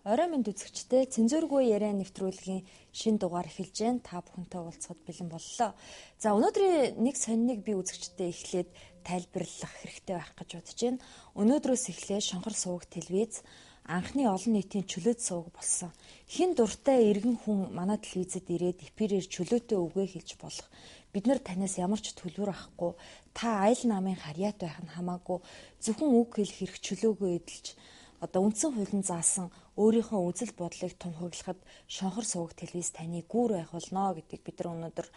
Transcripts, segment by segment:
Орой минь үзэгчдээ цензургүй яриа нэвтрүүлгийн шинэ дугаар эхэлж байна. Та бүхэнтэй уулзахад бэлэн боллоо. За өнөөдрийн нэг сониныг би үзэгчдээ эхлээд тайлбарлах хэрэгтэй байх гэж бодож байна. Өнөөдрөөс эхлээ Шонхор суваг телевиз анхны олон нийтийн чөлөөт суваг болсон. Хин дуртай иргэн хүн манай телевизэд ирээд эфирээр чөлөөтэй үгээ хэлж болох. Бид нар танаас ямар ч төлбөр авахгүй, та айл намын харьяат байх нь хамаагүй зөвхөн үг хэлэх хэрэг чөлөөгөө эдэлж үндсэн хуулийн заасан өөрийнхөө үзэл бодлыг тунхаглахад Шонхор суваг телевиз таны гүүр байх болно гэдгийг бид нар өнөөдөр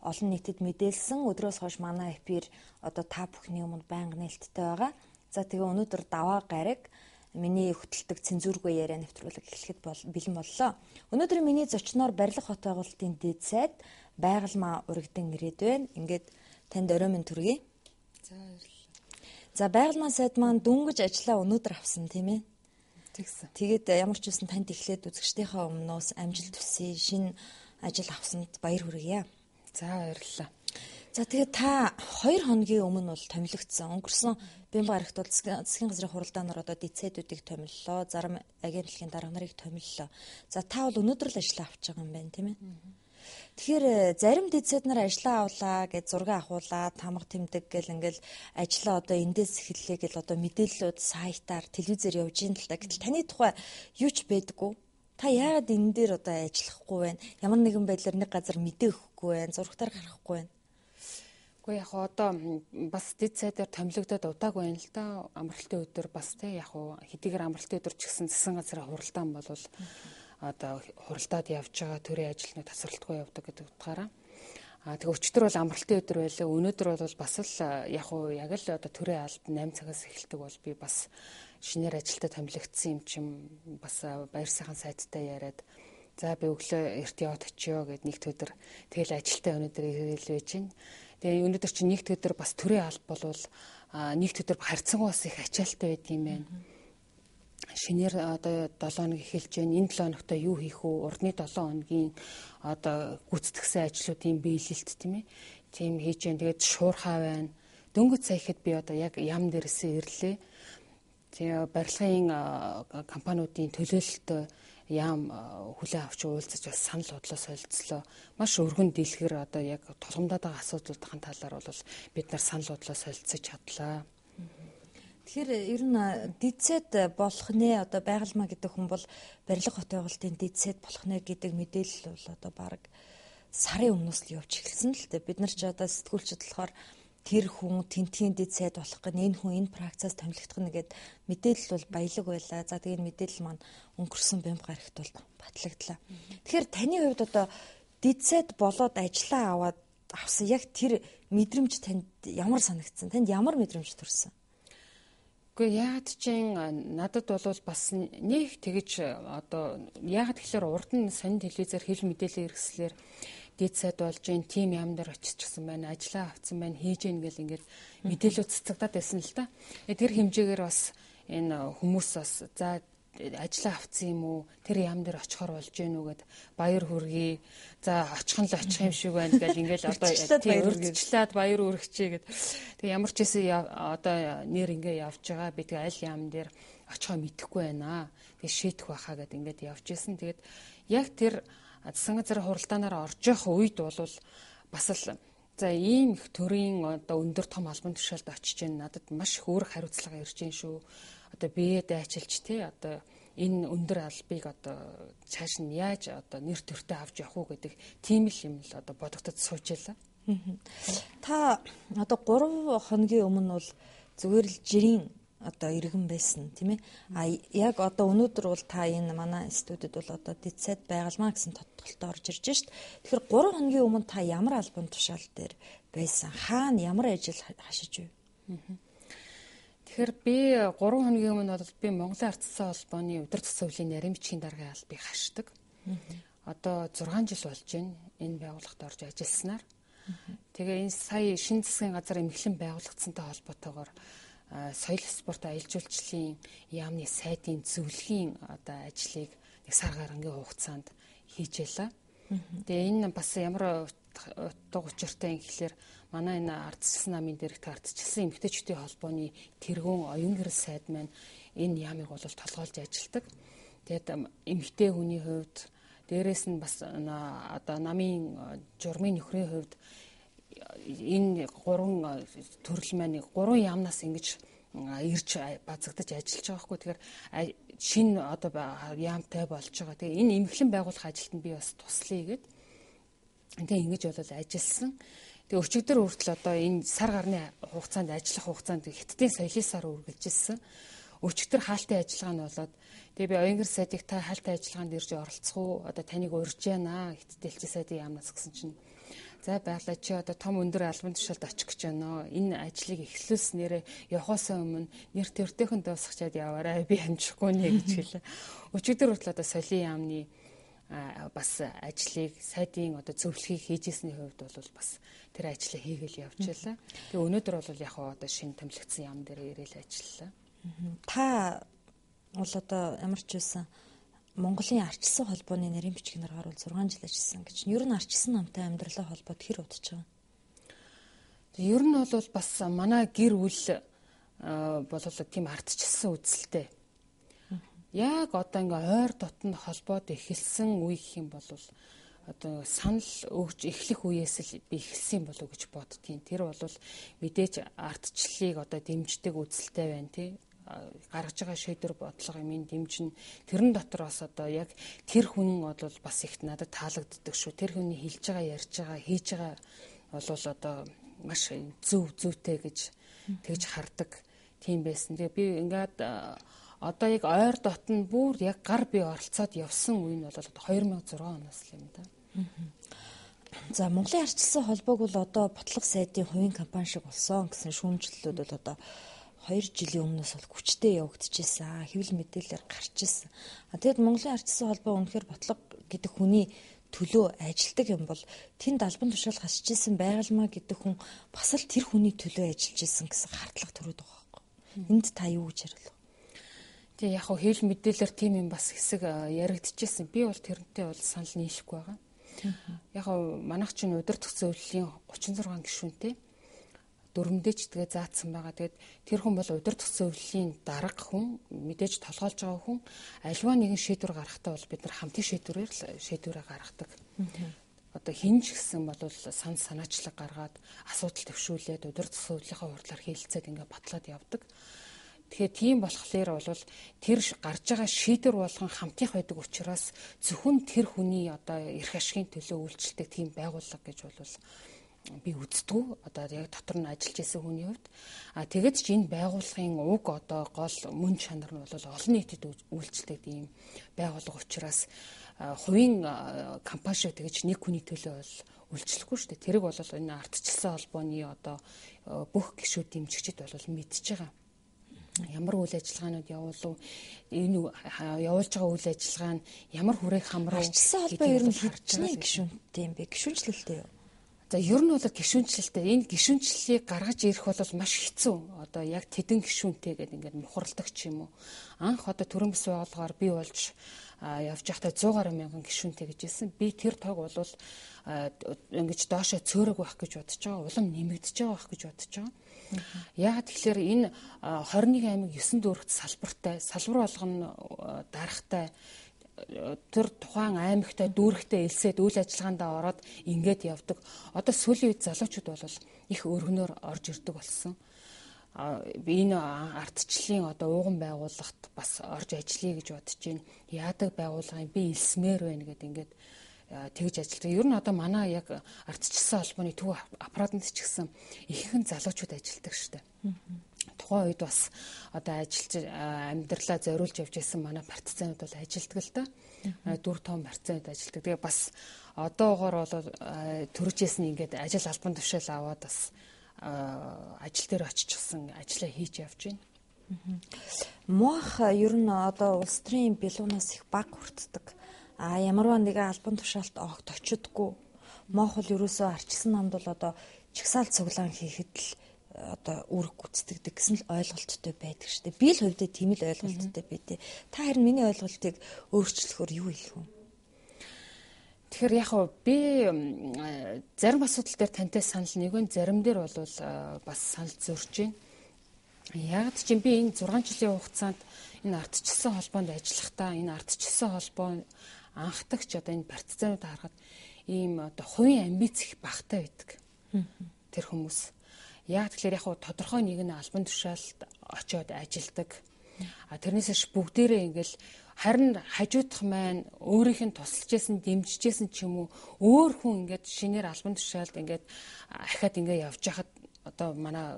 олон нийтэд мэдээлсэн. Өдрөөс хойш манай эфир та бүхний өмнө байнга нээлттэй байгаа. За тэгээ өнөөдөр даваа гараг миний хөтэлдэг цензургүй яриа нэвтрүүлэг эхлэхэд бэлэн боллоо. Өнөөдөр миний зочноор Барилга хот байгуулалтын дэд сайд Байгалмаа урагдан ирээд байна. Ингээд танд орой минь төргий. За баярлалаа. За Байгалмаа сайд маань дөнгөж ажиллаа өнөөдөр авсан тийм ээ. Тэгсэн. Тэгээд ямар ч үсэн танд эхлээд үзэгчдийнхээ өмнөөс амжилт хүсье, шинэ ажил авсанд баяр хүргье. За баярлалаа. За тэгээд та 2 хоногийн өмнө бол томилогдсон. Өнгөрсөн Бямба гарагт бол засгийн газрын хуралдаанаар дицэдүүдийг томиллоо, зарим агентлагийн дарга нарыг томиллоо. За та бол өнөөдөр л ажиллаа авч байгаа юм байна, тийм ээ. Тэгэхээр зарим дицэд нар ажиллаа авлаа гэж зураг авахуулаад тамга тэмдэг гэл ингээл ажиллаа эндээс эхэллээ гэл мэдээллүүд сайтаар телевизээр явж ийн л та. Гэтэл таны тухай юу ч байдаггүй. Та яагаад энэ дээр ажиллахгүй байна? Ямар нэгэн байдлаар нэг газар мэдээ өгөхгүй байна, зурагтаар гаргахгүй байна. Гэхдээ яг бас дицэдээр томилогдоод удаагүй байна л да. Амралтын өдөр бас хэдийгээр амралтын өдөр ч гэсэн засгийн газрын хуралдаан болвол хуралдаад явж байгаа төрийн ажилтнууд тасралтгүй явдаг гэдэг утгаараа. Тэгээ өчтөр бол амралтын өдөр байлаа. Өнөөдөр бол бас л яг л төрийн албад 8 цагаас эхэлдэг бол би бас шинээр ажилтаа томилогдсон юм чим бас баяр сайхан сайттай яриад за би өглөө эрт яваад очиё гэд нэгд өдөр тэгэл ажилтаа өнөөдөр ирээл байж байна. Тэгээ өнөөдөр чинь нэгд өдөр бас төрийн алба болвол нэгд өдөр харьцангуй бас их ачаалттай байд юм байна. Шинээр 7 хоног эхэлж байна. Энэ 7 хоногт юу хийх вэ? Урдны 7 хоногийн гүйцэтгэсэн ажлуудын биелэлт тийм ээ. Тийм хийж байна. Тэгээд шуурхаа байна. Дөнгөж сая ихэд би яг ям дээрээсээ ирлээ. Тэгээ барилгын компаниудын төлөөлөлтөд ям хүлээн авч уулзаж бас санал бодлоо солилцлоо. Маш өргөн дэлгэр яг тулгамдаад байгаа асуудлуудын талаар бол бид нар санал бодлоо солилцож чадлаа. Тэгэхээр ер нь дицэд болох нэ Байгалмаа гэдэг хүн бол Барилга хот байгуулалтын дицэд болох нэ гэдэг мэдээлэл бол баг сарын өмнөөс л явж эхэлсэн л дээ. Бид нар ч сэтгүүлчид болохоор тэр хүн тентгийн дицэд болох гэн энэ хүн энэ практикаас томилогдох нэгэд мэдээлэл бол баялаг байлаа. За тэгээд мэдээлэл маань өнгөрсөн Бямба гарагт бол батлагдлаа. Тэгэхээр таны хувьд дицэд болоод ажиллаа авсан яг тэр мэдрэмж танд ямар санагдсан? Танд ямар мэдрэмж төрсөн? Гэхдээ яад чинь надад бол бас нэг тэгэж яагаад тэгэхээр урд нь сонин телевизээр хэл мэдээлэл хэрэгслэр дицэд болж гин тим ям дээр очижсэн байна, ажиллаа авсан байна, хийж гин гэл ингээд мэдээлэл цэцэгдээд байсан л та. Тэр хэмжээгээр бас энэ хүмүүс бас за ажиллаа авсан юм уу? Тэр ям дээр очихоор болж гин үү гэд баяр хүргэе. За очих нь л очих юм шиг байна гэл ингээл урьдчилаад баяр үргэчээ гэд. Тэг ямар ч хэсэг нэр ингээ явж байгаа. Би тэг аль ям дээр очихоо мэдэхгүй байна. Тэг шийдэх байхаа гэд ингээд явж исэн. Тэгээд яг тэр засгийн газрын хуралдаанаар орж явах үед бол бас л за ийм их төрийн өндөр том албан тушаалд очиж байна. Надад маш их өөр хариуцлага ирж байна шүү. Биеэ дайчилж энэ өндөр албыг цааш нь яаж нэр төртөө авч явах уу гэдэг тийм л юм л бодогдод сууж байлаа. Та 3 хоногийн өмнө бол зүгээр л жирийн иргэн байсан тийм ээ. Яг өнөөдөр бол та энэ манай студид бол дицэд Байгалмаа гэсэн тодтолтой орж ирж шít. Тэгэхээр 3 хоногийн өмнө та ямар албан тушаал дээр байсан? Хаана ямар ажил хашиж вэ? Тэгэхээр би 3 хоногийн өмнө бол би Монголын Ард Түмэн холбооны өдөр тутмын хуулийн нарийн бичгийн даргын албыг хашдаг. 6 жил болж байна энэ байгууллагад орж ажилласнаар. Тэгээ энэ сая шинэ засгийн газар эмхлэн байгуулагдсантай холбоотойгоор соёл спорт аялал жуулчлалын яамны сайдын зөвлөхийн ажлыг нэг сар гарангийн хугацаанд хийж байлаа. Тэгээ энэ бас ямар утга учиртай юм гэхэлэр манай энэ ардчилсан намын дэрэгт ардчилсан эмэгтэйчүүдийн холбооны тэргүүн оюун гэрэл сайд маань энэ яамыг бол толгойлж ажилладаг. Тэгээд эмэгтэй хүний хувьд дээрээс нь бас одоо намын журмын нөхрийн хувьд энэ 3 төрөл маань 3 яамнаас ингэж ирж базагдаж ажиллаж байгаа хгүй. Тэгэхээр шинэ одоо яамтай болж байгаа. Тэгээ энэ эмхлэн байгуулах ажилтанд би бас туслая гэд. Тэгээ ингэж болол ажилласан. Тэгээ өчигдөр хүртэл одоо энэ сар гарны хугацаанд ажиллах хугацаанд Хятадын соёлын сар үргэлжилсэн. Өчигдөр хаалтын ажиллагаа нь болоод тэгээ би Оюнгэр сайдыг та хаалтын ажиллагаанд ирж оролцох уу? Одоо таныг урьж яана. Хятад элчин сайдын яамнаас гэсэн чинь за байглаа чи одоо том өндөр албан тушаалд очих гэж байна. Энэ ажлыг эхлүүлснээрээ явахаас өмнө нэр төртөөхөн дуусгачаад яваарай. Би амжихгүй нэ гэж хэлээ. Өчигдөр хүртэл одоо соёлын яамны бас ажлыг сайдын одоо зөвлөхийг хийжсэний хувьд бол бас тэр ажлыг хийгээл явж байлаа. Тэгээ өнөөдөр бол яг одоо шинэ томилогдсон яам дээр ирээл ажиллалаа. Та бол одоо ямар ч байсан Монголын ардчилсан холбооны нарийн бичгийн дараагаар бол 6 жил ажилласан гэж. Ер нь ардчилсан намтай амьдралаа холбоод хэр удаж байгаа? Ер нь бол бас манай гэр бүл болол тийм ардчилсан үзэлтэй. Яг одоо ингээ ойр дотнд холбоод эхэлсэн үе гэх юм бол одоо санал өгч эхлэх үеэс л би эхэлсэн болов гэж боддгийн. Тэр бол мэдээж ардчлалыг одоо дэмждэг үзэлтэй байна тий. Гаргаж байгаа шийдвэр бодлого юм дэмжин тэрэн дотор бас одоо яг тэр хүн бол бас ихт надад таалагддаг шүү. Тэр хүний хэлж байгаа, ярьж байгаа, хийж байгаа бол одоо маш зүйтэй гэж тэгж хардаг тийм байсан. Тэгээ би ингээд одоо яг ойр дотн бүр яг гар бие оролцоод явсан үе нь бол 2006 оноос л юм да. За Монголын ардчилсан холбоог бол одоо ботлого сайдын хувийн компани шиг болсон гэсэн шүүмжлэлүүд бол одоо 2 жилийн өмнөөс бол хүчтэй явагдчихсан. Хэвлэл мэдээлэлээр гарч ирсэн. Тэгэд Монголын ардчилсан холбоо үнэхээр ботлого гэдэг хүний төлөө ажилдаг юм бол тэнд албан тушаал хасж ирсэн байгалмаа гэдэг хүн бас л тэр хүний төлөө ажиллаж ирсэн гэсэн хардлага төрөд байгаа байхгүй. Энд та юу гэж ярил вэ? Тэгээ яг хөө хэвлэл мэдээлэлээр тийм юм бас хэсэг яригдчихсэн. Би бол тэрнтэй бол санал нийлэхгүй байгаа. Яг хөө манайх чинь удирдах зөвлөлийн 36 гишүүнтэй дөрмдөөч тэгээ заасан байгаа. Тэгээд тэр хүн бол удирдах зөвлөлийн дарга хүн, мэдээж толгойлж байгаа хүн. Аливаа нэгэн шийдвэр гаргахтаа бол бид нар хамтын шийдвэрээ гаргадаг. Одоо хинж гэсэн бол санаачлаг гаргаад асуудал төвшүүлээд удирдах зөвлөлийнхаа хурлаар хэлэлцээд ингээ батлаад явдаг. Тэгэхээр тийм болохоор бол тэр гарч байгаа шийдвэр болгон хамтынх байдаг учраас зөвхөн тэр хүний одоо эрх ашигын төлөө үйлчлдэг тийм байгууллага гэж бол би үздэг. Одоо яг дотор нь ажиллаж исэн хүний хувьд тэгээд ч энэ байгууллагын уг одоо гол мөн чанар нь бол олон нийтэд үйлчлдэг тийм байгууллага учраас хувийн компани шиг тэгж нэг хүний төлөө бол үйлчлэхгүй шүү дээ. Тэрэг бол энэ ардчилсан холбооны одоо бүх гишүүд дэмжигчид бол мэдж байгаа. Ямар үйл ажиллагаанууд явуулав, энэ явуулж байгаа үйл ажиллагаа нь ямар хүрээг хамруу ардчилсан холбоо ер нь хэдчний гишүүнтэй юм бэ? Гишүүнчлэлтэй юу? За ер нь бол гишүүнчлэлтэй. Энэ гишүүнчлэлийг гаргаж ирэх бол маш хэцүү. Одоо яг тэдэн гишүүнтэй гэдэг ингээд мухарладаг ч юм уу. Анх одоо төрийн бас байгууллагаар бий болж явж байхдаа 100 мянган гишүүнтэй гэж хэлсэн. Би тэр тог бол ингэж доошоо цөөрөг байх гэж бодож байгаа. Улам нэмэгдэж байгаа байх гэж бодож байгаа. Яг тэгэхээр энэ 21 аймаг 9 дүүрэгт салбар болгоно дарахтай тэр тухайн аймагтай дүүрэгтэй элсээд үйл ажиллагаандаа ороод ингээд явдаг. Одоо сүүлийн үед залуучууд бол их өргөнөөр орж ирдэг болсон. Энэ ардчлалын одоо ууган байгууллагт бас орж ажиллая гэж бодож байна. Яадаг байгууллагын би элсмээр байна гэдэг ингээд тэгж ажилладаг. Ер нь одоо манай яг ардчилсан холбооны төв аппаратанд ч гэсэн ихэнх залуучууд ажилладаг шүү дээ. Тухайн үед бас одоо ажиллаж амьдралаа зориулж явж байсан манай партизанууд бол ажилдаг л да. 4 том партизанууд ажилдаг. Тэгээ бас одоогоор бол төрөжсэн ингээд ажил албан тушаал аваад бас ажил дээр очихсан ажиллаа хийж явж байна. Мох ер нь одоо улс төрийн бэлуунаас их баг хүртдэг. Ямарваа нэгэн албан тушаалт огт очидгүй. Мох бол ерөөсөө ардчилсан намд бол одоо чагсаал цуглаан хийхэд л одоо үүрэг гүйцэтгэдэг гэсэн л ойлголттой байдаг шүү дээ. Би л хувьдаа тийм л ойлголттой байдээ. Та харин миний ойлголтыг өөрчлөхөөр юу хэлэх вэ? Тэгэхээр яг би зарим асуудал дээр тантай санал нэгэн, зарим дээр бол бас санал зөрж байна. Яг ч би энэ 6 жилийн хугацаанд энэ ардчилсан холбоонд ажиллахдаа энэ ардчилсан холбоо анхдагч одоо энэ партизанууд харахад ийм одоо хувийн амбиц их багтай байдаг. Тэр хүмүүс. Яг тэгэхээр яг тодорхой нэгэн албан тушаалд очиод ажилдаг. Тэрнээс бүгдээрээ ингээл харин хажуудах маань өөрийнх нь тусалж байсан, дэмжиж байсан ч юм уу өөр хүн ингээд шинээр албан тушаалд ингээд ахаад ингээд явж хахад одоо манай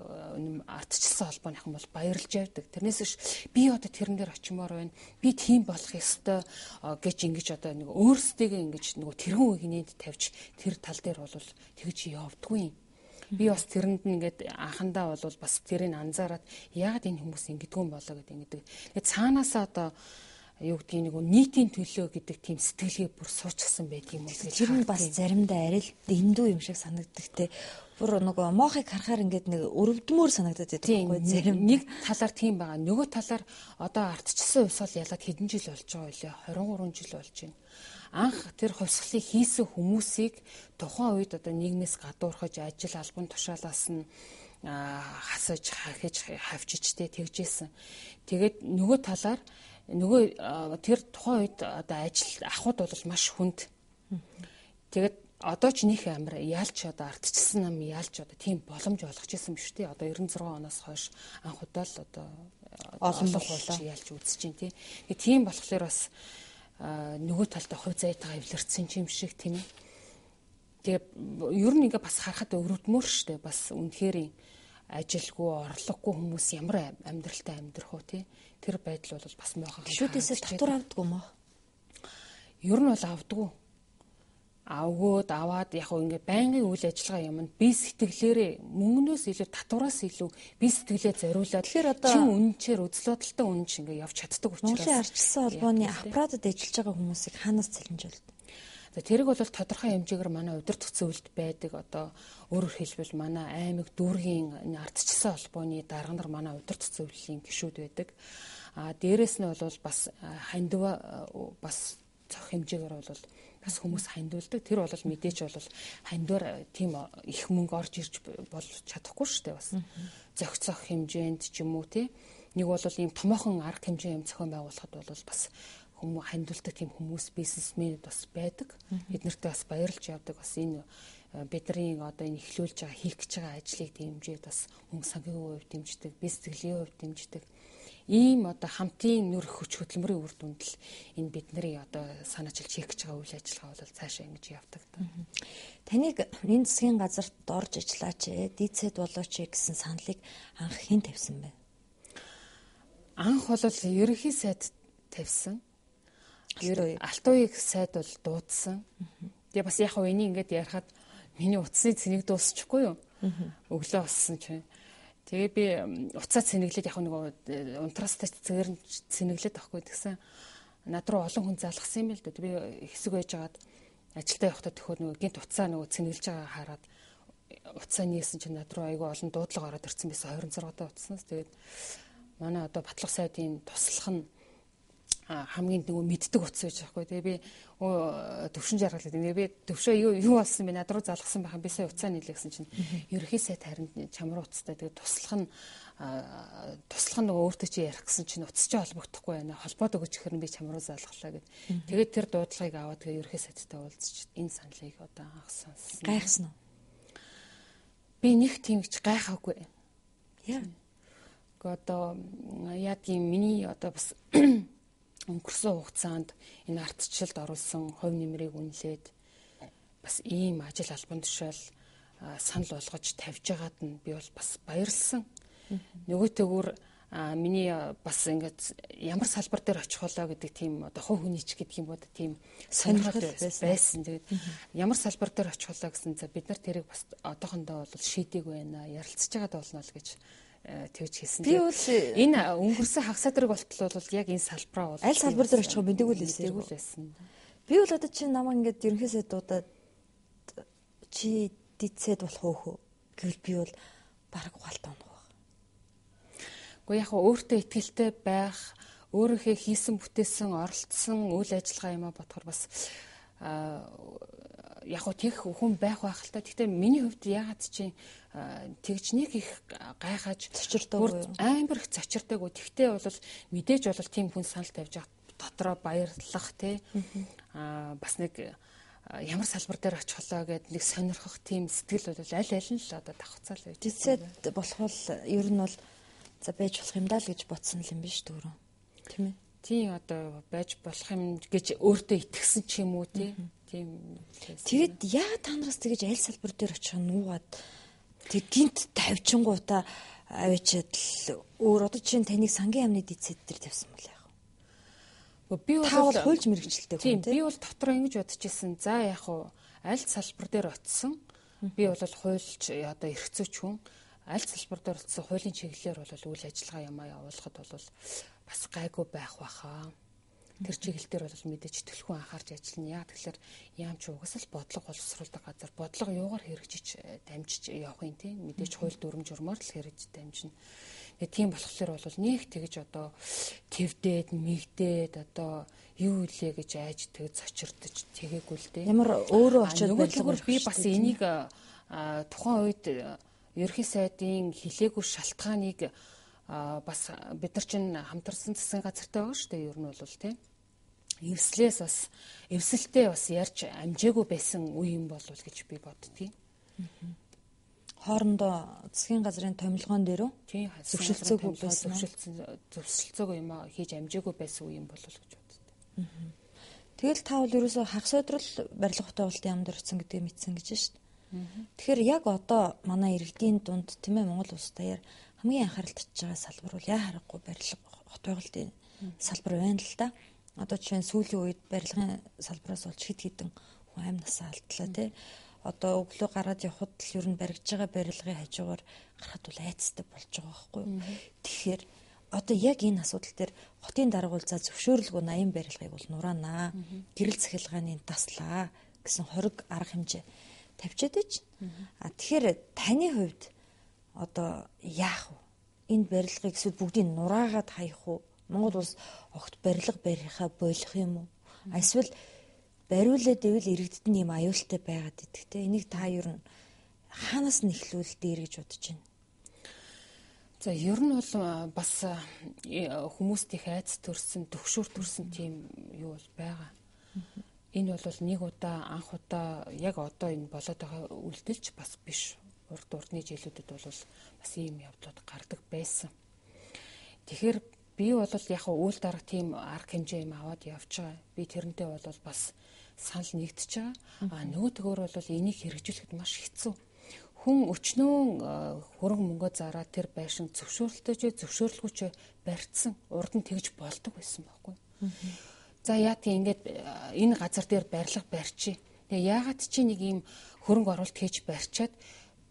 ардчилсан холбооныхан бол баярлж явдаг. Тэрнээс би одоо тэрэн дээр очимоор байна. Би тийм болох ёстой гэж ингэж одоо нэг өөрсдийгөө ингэж нөгөө тэрхэн үгнийд тавьж тэр тал дээр бол тэгж явдггүй. Би бас тэрэнд ингээд анхандаа бол бас тэрийг анзаараад яагаад энэ хүмүүс ингэдэггүй болоо гэдэг ингэдэг. Тэгээд цаанаасаа одоо юу гэдгийг нэг нийтийн төлөө гэдэг тийм сэтгэлгээ бүр суучсан байдаг юм уу гэж. Тэр нь бас заримдаа арай л дэндүү юм шиг санагддаг те. Бүр нөгөө моохыг харахаар ингээд нэг өрөвдмөр санагдаад байдаг байхгүй зарим. Нэг талаар тийм байгаа. Нөгөө талаар одоо ардчилсан хувьсгал ялаад хэдэн жил болж байгаа вэ? 23 жил болж байна. Анх тэр хувьсгалыг хийсэн хүмүүсийг тухайн үед одоо нийгмээс гадуурхаж ажил албан тушаалаас нь хасаж хавчижтэй тэгжсэн. Тэгээд нөгөө талаар нөгөө тэр тухайн үед одоо ажил ахуйд бол маш хүнд. Тэгээд одоо ч нөх амар яалч одоо ардчилсан нам яалч одоо тийм боломж олгож исэн юм шүү дээ. Одоо 96 оноос хойш анх удаа л одоо олон болж яалч үзэж байна тий. Тэгээд тийм болохоор бас нөгөө талдаа хувь заяатайгаа эвлэрсэн юм шиг тийм. Тэгээ ер нь ингээ бас харахад өрөвдмөр штэ бас үнэхээр ажилгүй орлогогүй хүмүүс ямар амьдралтай амьдрах уу тий. Тэр байдал бол бас мойхон гişүүдээсээ татвар авдаг юм уу? Ер нь бол авдаггүй. Авгууд аваад яг хөө ингээ байнгын үйл ажиллагаа юмд би сэтгэлээрээ мөнгнөөс илүү татвараас илүү би сэтгэлээ зориулаад тэгэхээр одоо чин үнэнчээр үзэл бодолтой үнэнч ингээ явж чаддаг учраас Монголын ардчилсан холбооны аппаратад ажиллаж байгаа хүмүүсийг хаанаас цэлмжүүлдэг? Тэрийг бол тодорхой хэмжээгээр манай удирдах зөвлөлд байдаг. Одоо өөрөөр хэлбэл манай аймаг дүүргийн ардчилсан холбооны дарга нар манай удирдах зөвлөлийн гишүүд байдаг. Дээрээс нь бол бас хандива бас цог хэмжээгээр бол бас хүмүүс хандуулдаг. Тэр бол мэдээч бол хандвар тийм их мөнгө орж ирж болж чадахгүй шүү дээ бас. Зохицох хэмжээнд ч юм уу тий. Нэг бол ийм томоохон арга хэмжээ юм зохион байгуулахад бол бас хүмүүс хандуулдаг тийм хүмүүс бизнесмэнүүд бас байдаг. Эднэртээ бас баярлж явдаг. Бас энэ бидний одоо энэ эхлүүлж байгаа хийх гэж байгаа ажлыг дэмжиж бас мөнгө санхүүгийн хувьд дэмждэг, бизнес төлөвийн хувьд дэмждэг. Ийм одоо хамтын нөр хүч хөдөлмөрийн үр дүнд л энэ бидний одоо санаачилж хийх гэж байгаа үйл ажиллагаа бол цаашаа ингэж явдаг. Таныг энэ засгийн газарт орж ажиллаач, дийцэд болооч гэсэн саналыг анх хэн тавьсан бэ? Анх бол ерөнхий сайд тавьсан. Алтуугийн сайд бол дуудсан. Тэгээ бас яг хөө энийг ингээд ярихад миний утасны цэнийг дуусчихгүй юу? Өглөө уссан чинь. Тэгээ би уцаа цэнэглээд яг нэг унтраастай цэгээр цэнэглээд авахгүй гэсэн. Над руу олон хүн залгсан юм л дээ. Би хэсэг байж байгаад ажилдаа явахдаа төхөө нэг гинт уцаа нэг цэнэглэж байгаа хараад уцаа нээсэн чинь над руу айгүй олон дуудлага ороод ирсэн байсан 26 даа утаснаас. Тэгээд манай одоо Батлах сайдын туслах нь хамгийн нөгөө мэддэг утас байж байхгүй. Тэгээ би төвшин жаргалдаг. Тэгээ би төвшөө юу болсон бэ? Над руу залгасан байхan би сая уцаа нийлээ гэсэн чинь ерөнхий сайд харин чамруу уцтай. Тэгээ туслах нь нөгөө өөртөө чи ярих гэсэн чинь уцас чи холбогдохгүй байна. Холбоод өгөч гэхээр би чамруу залглалаа гэд. Тэгээд тэр дуудлагыг аваад тэгээ ерөнхий сайдтай уулзч энэ саналыг одоо анх сонссон. Гайхсан уу? Би нэг тиймч гайхаагүй. Яа. Одоо яадгийн миний одоо бас өнгөрсөн хугацаанд энэ ардчилд оруулсан хувь нэмрийг үнэлээд бас ийм ажил албан тушаал санал болгож тавьж байгаад нь би бол бас баярлсан. Нөгөөтэйгүр миний бас ингээд ямар салбар дээр очих болоо гэдэг тийм одоо хувь хүнийч гэдэг юм бод тийм сонирхол байсан. Тэгээд ямар салбар дээр очих болоо гэсэн за бид нар тэрийг бас одоохондоо бол шийдэг байна. Ярилцж байгаад болно л гэж тэгж хэлсэн. Би бол энэ өнгөрсөн хагас садрыг болтол бол яг энэ салбараа бол аль салбар дээр очих мэдээгүй л байсан. Би бол одоо чи намаа ингээд ерөнхийдөө дуудаад чи дийцэд болох өөхөө гэвэл би бол баг ухаалтай онох баг. Гэхдээ яг өөртөө итгэлтэй байх, өөрийнхөө хийсэн бүтээсэн, оролцсон үйл ажиллагаа юмаа бодохоор бас яг хөө тех хүн байх байх л та. Гэхдээ миний хувьд ягаад чи тэгж нэг их гайхаж цочирдоогүй амар их цочирдоогүй. Тэгтээ бол мэдээж бол тийм хүн санал тавьж байгаа дотроо баярлах тий. Бас нэг ямар салбар дээр очихлоо гэд нэг сонирхох тийм сэтгэл бол аль нь л одоо давхцаал байж. Дицэд болох бол ер нь бол за байж болох юм даа л гэж бодсон юм биш дөрөв. Тийм ээ. Тийм одоо байж болох юм гэж өөртөө итгэсэн ч юм уу тийм. Тэгээд яа танаас тэгэж аль салбар дээр очих нь нуугаад тэг гинт тавьчингуудаа авчиад л өөр одоо чинь таныг сангийн яамны дицэд дээр тавьсан мөл яах вэ? Би бол хуульч мэрэгчлээ хүн тийм. Би бол дотроо ингэж бодчихсон. За яг уу аль салбар дээр очисон. Би бол хуульч одоо эрхцөөч хүн. Аль салбар дээр очисон хуулийн чиглэлээр бол үйл ажиллагаа ямаа явуулахад бол бас гайгүй байх баха. Тэр чиглэл дээр бол мэдээж төлхөн анхаарч ажиллана. Яг тэгэхээр яам ч угсаа л бодлого боловсруулдаг газар бодлого юугаар хэрэгжиж дамжиж явах юм тийм. Мэдээж хууль дүрм журмаар л хэрэгжиж дамжина. Тэгээ тийм болохоор бол нэг тэгж одоо твдээд мэгдээд одоо юу илээ гэж айж тэг цочирдож тэгээгүй л дээ. Ямар өөрөө очиод барилга би бас энийг тухайн үед ерхий сайдын хилээгүй шалтгааныг бас бид нар чинь хамтарсан засгийн газартай байгаа шүү дээ. Ер нь бол тийм эвслээс бас эвсэлтэй бас ярьж амжаагүй байсан үе юм болов гэж би боддгийг. Хоорондоо засгийн газрын томилгоон дээр тийм зөвшөлдсөөгүй байсан. Зөвшөлдсөөгүй юм хийж амжаагүй байсан үе юм болов гэж боддоо. Тэгэл та бол ерөөсөө хагас өдрөл барилга хутгуулалтын яамд орсон гэдгийг мэдсэн гэж шүү дээ. Тэгэхээр яг одоо манай иргэдийн дунд тийм ээ Монгол улс даяар хамгийн анхаарал татж байгаа салбар бол яа харахгүй барилга хутгуулалтын салбар байна л да. Одоо жишээ нь сүүлийн үед барилгын салбараас болж хэд хэдэн хүн амь насаа алдлаа тий. Одоо өглөө гараад явхад л ер нь баригдж байгаа барилгын хажуугаар гарахад бол айцтай болж байгаа байхгүй юу. Тэгэхээр одоо яг энэ асуудал дээр хотын даргуул за зөвшөөрлгүй 80 барилгыг бол нураанаа. Гэрэл цахилгааны таслаа гэсэн хориг арга хэмжээ тавьчаад ич. Тэгэхээр таны хувьд одоо яах вэ? Энэ барилгыг эсвэл бүгдийг нураагаад хаях уу? Монгол улс огт барилга барихаа болох юм уу? Эсвэл бариулаад ивэл иргэдэд нь юм аюултай байгаад идэх те. Энийг та ер нь хаанаас нь эхлүүл дээр гэж бодож байна? За ер нь бол бас хүмүүст их айц төрсэн, төгшүүр төрсэн тийм юу бол байгаа. Энэ бол нэг удаа анх удаа яг одоо энэ болоод байгаа үйлдэлч бас биш. Урдны жилүүдэд бол бас ийм явдлууд гардаг байсан. Тэгэхээр би бол яг үйл дарга тийм арга хэмжээ юм аваад явж байгаа. Би тэрнтэй бол бас санал нэгдэж байгаа. Нөгөө төгөөр бол энийг хэрэгжүүлэхэд маш хэцүү. Хүн өчнөө хөрөнгө мөнгө зараад тэр байшин зөвшөөрлгүй ч барьцсан урд нь тэгж болдог байсан байхгүй. За яа тийм ингээд энэ газар дээр барилга барьчих. Тэгээ яагаад чи нэг ийм хөрөнгө оруулалт хийж барьчаад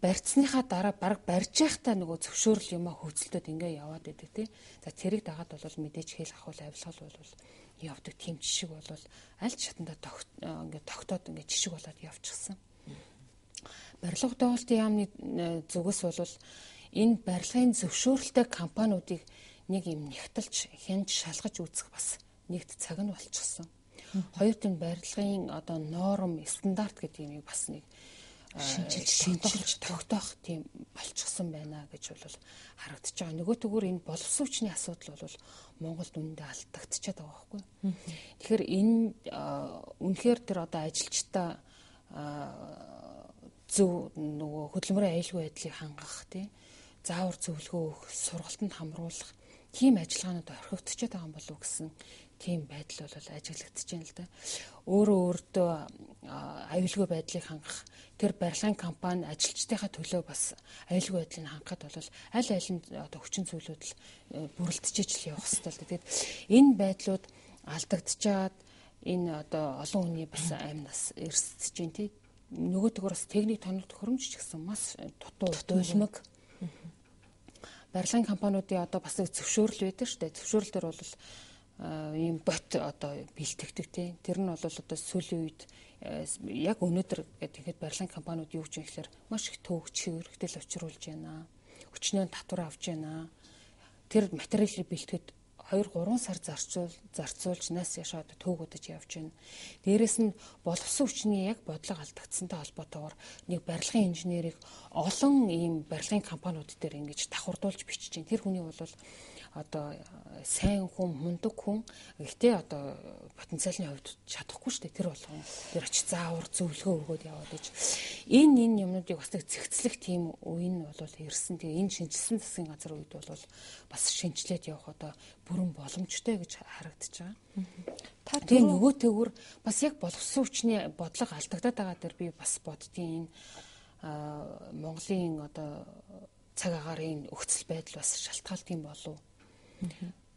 барьцсныхаа дараа баг барьж байхдаа нөгөө зөвшөөрөл юм а хөөцөлтөд ингээ яваад байдаг тий. За тэрийг дагаад бол мэдээж хэл ахуул авилгал бол явдаг тийм жишг бол аль шатанда ингээ тогтоод ингээ жишг болоод явчихсан. Барилга хутгуулалтын яамны зүгээс бол энэ барилгын зөвшөөрөлтэй компаниудыг нэг юм нэгтэлж хянж шалгаж үзэх бас нэгт цаг нь болчихсон. Хоёр тийм барилгын одоо норм стандарт гэдэг юм бас нэг шинжилж тогтоох тийм болчихсон байна гэж бол харагдаж байгаа. Нөгөө төгөр энэ боловсруучны асуудал бол Монголд үнэндээ алдагдчихад байгаа байхгүй. Тэгэхээр энэ үнэхээр тэр одоо ажилчдаа зөв нөгөө хөдөлмөрийн аюулгүй байдлыг хангах тий заавар зөвлөгөө өгөх сургалтанд хамруулах тийм ажиллагаанууд орхигдчиход байгаа юм болов уу гэсэн тийм байдал бол ажиглагдаж байна л да. Өөртөө аюулгүй байдлыг хангах тэр барилгын компани ажилчдынхаа төлөө бас аюулгүй байдлыг хангахад бол аль нь одоо хүчин зүйлүүд л бүрэлдэжж л явах хэрэгтэй л да. Тэгээд энэ байдлууд алдагдчихад энэ одоо олон хүний бас амь нас эрсдэж байна тий. Нөгөө төгөөс техник тоног төхөөрөмж ч гэсэн маш дутуу дуулмаг барилгын компаниудын одоо бас зөвшөөрөл байдаг шүү дээ. Зөвшөөрөл төр бол ийм бот одоо бэлтгэдэг тий. Тэр нь бол одоо сүүлийн үед яг өнөөдөр тэгэхэд барилгын компаниуд юу гэж юм гэхээр маш их төвөгч хэрэгтэл учруулж байна. Өчнөө татвар авч байна. Тэр материалыг бэлтгэхэд 2-3 сар зарцуулж нас яшаа одоо төөгөдөж явж байна. Дээрээс нь боловсон хүчний яг бодлого алдагдсантай холбоотойгоор нэг барилгын инженерийг олон ийм барилгын компаниуд дээр ингэж давхардуулж бичиж байна. Тэр хүний бол одоо сайн хүн, мундаг хүн. Гэхдээ одоо потенциалын хувьд чадахгүй шүү дээ. Тэр болгон тэр очиж заавар зөвлөгөө өгөөд яваад иж. Энэ юмнуудыг бас нэг зэгцлэх тийм үе нь бол ирсэн. Тэгээ энэ шинжилсэн засгийн газар үед бол бас шинжилээд явах одоо бүрэн боломжтой гэж харагдаж байгаа. Тэгээ нөгөөтэйгүр бас яг боловсон хүчний бодлого алдагдаад байгаа дээр би бас боддгийн энэ Монголын одоо цаг агаарын өгцөл байдал бас шалтгаалт юм болов.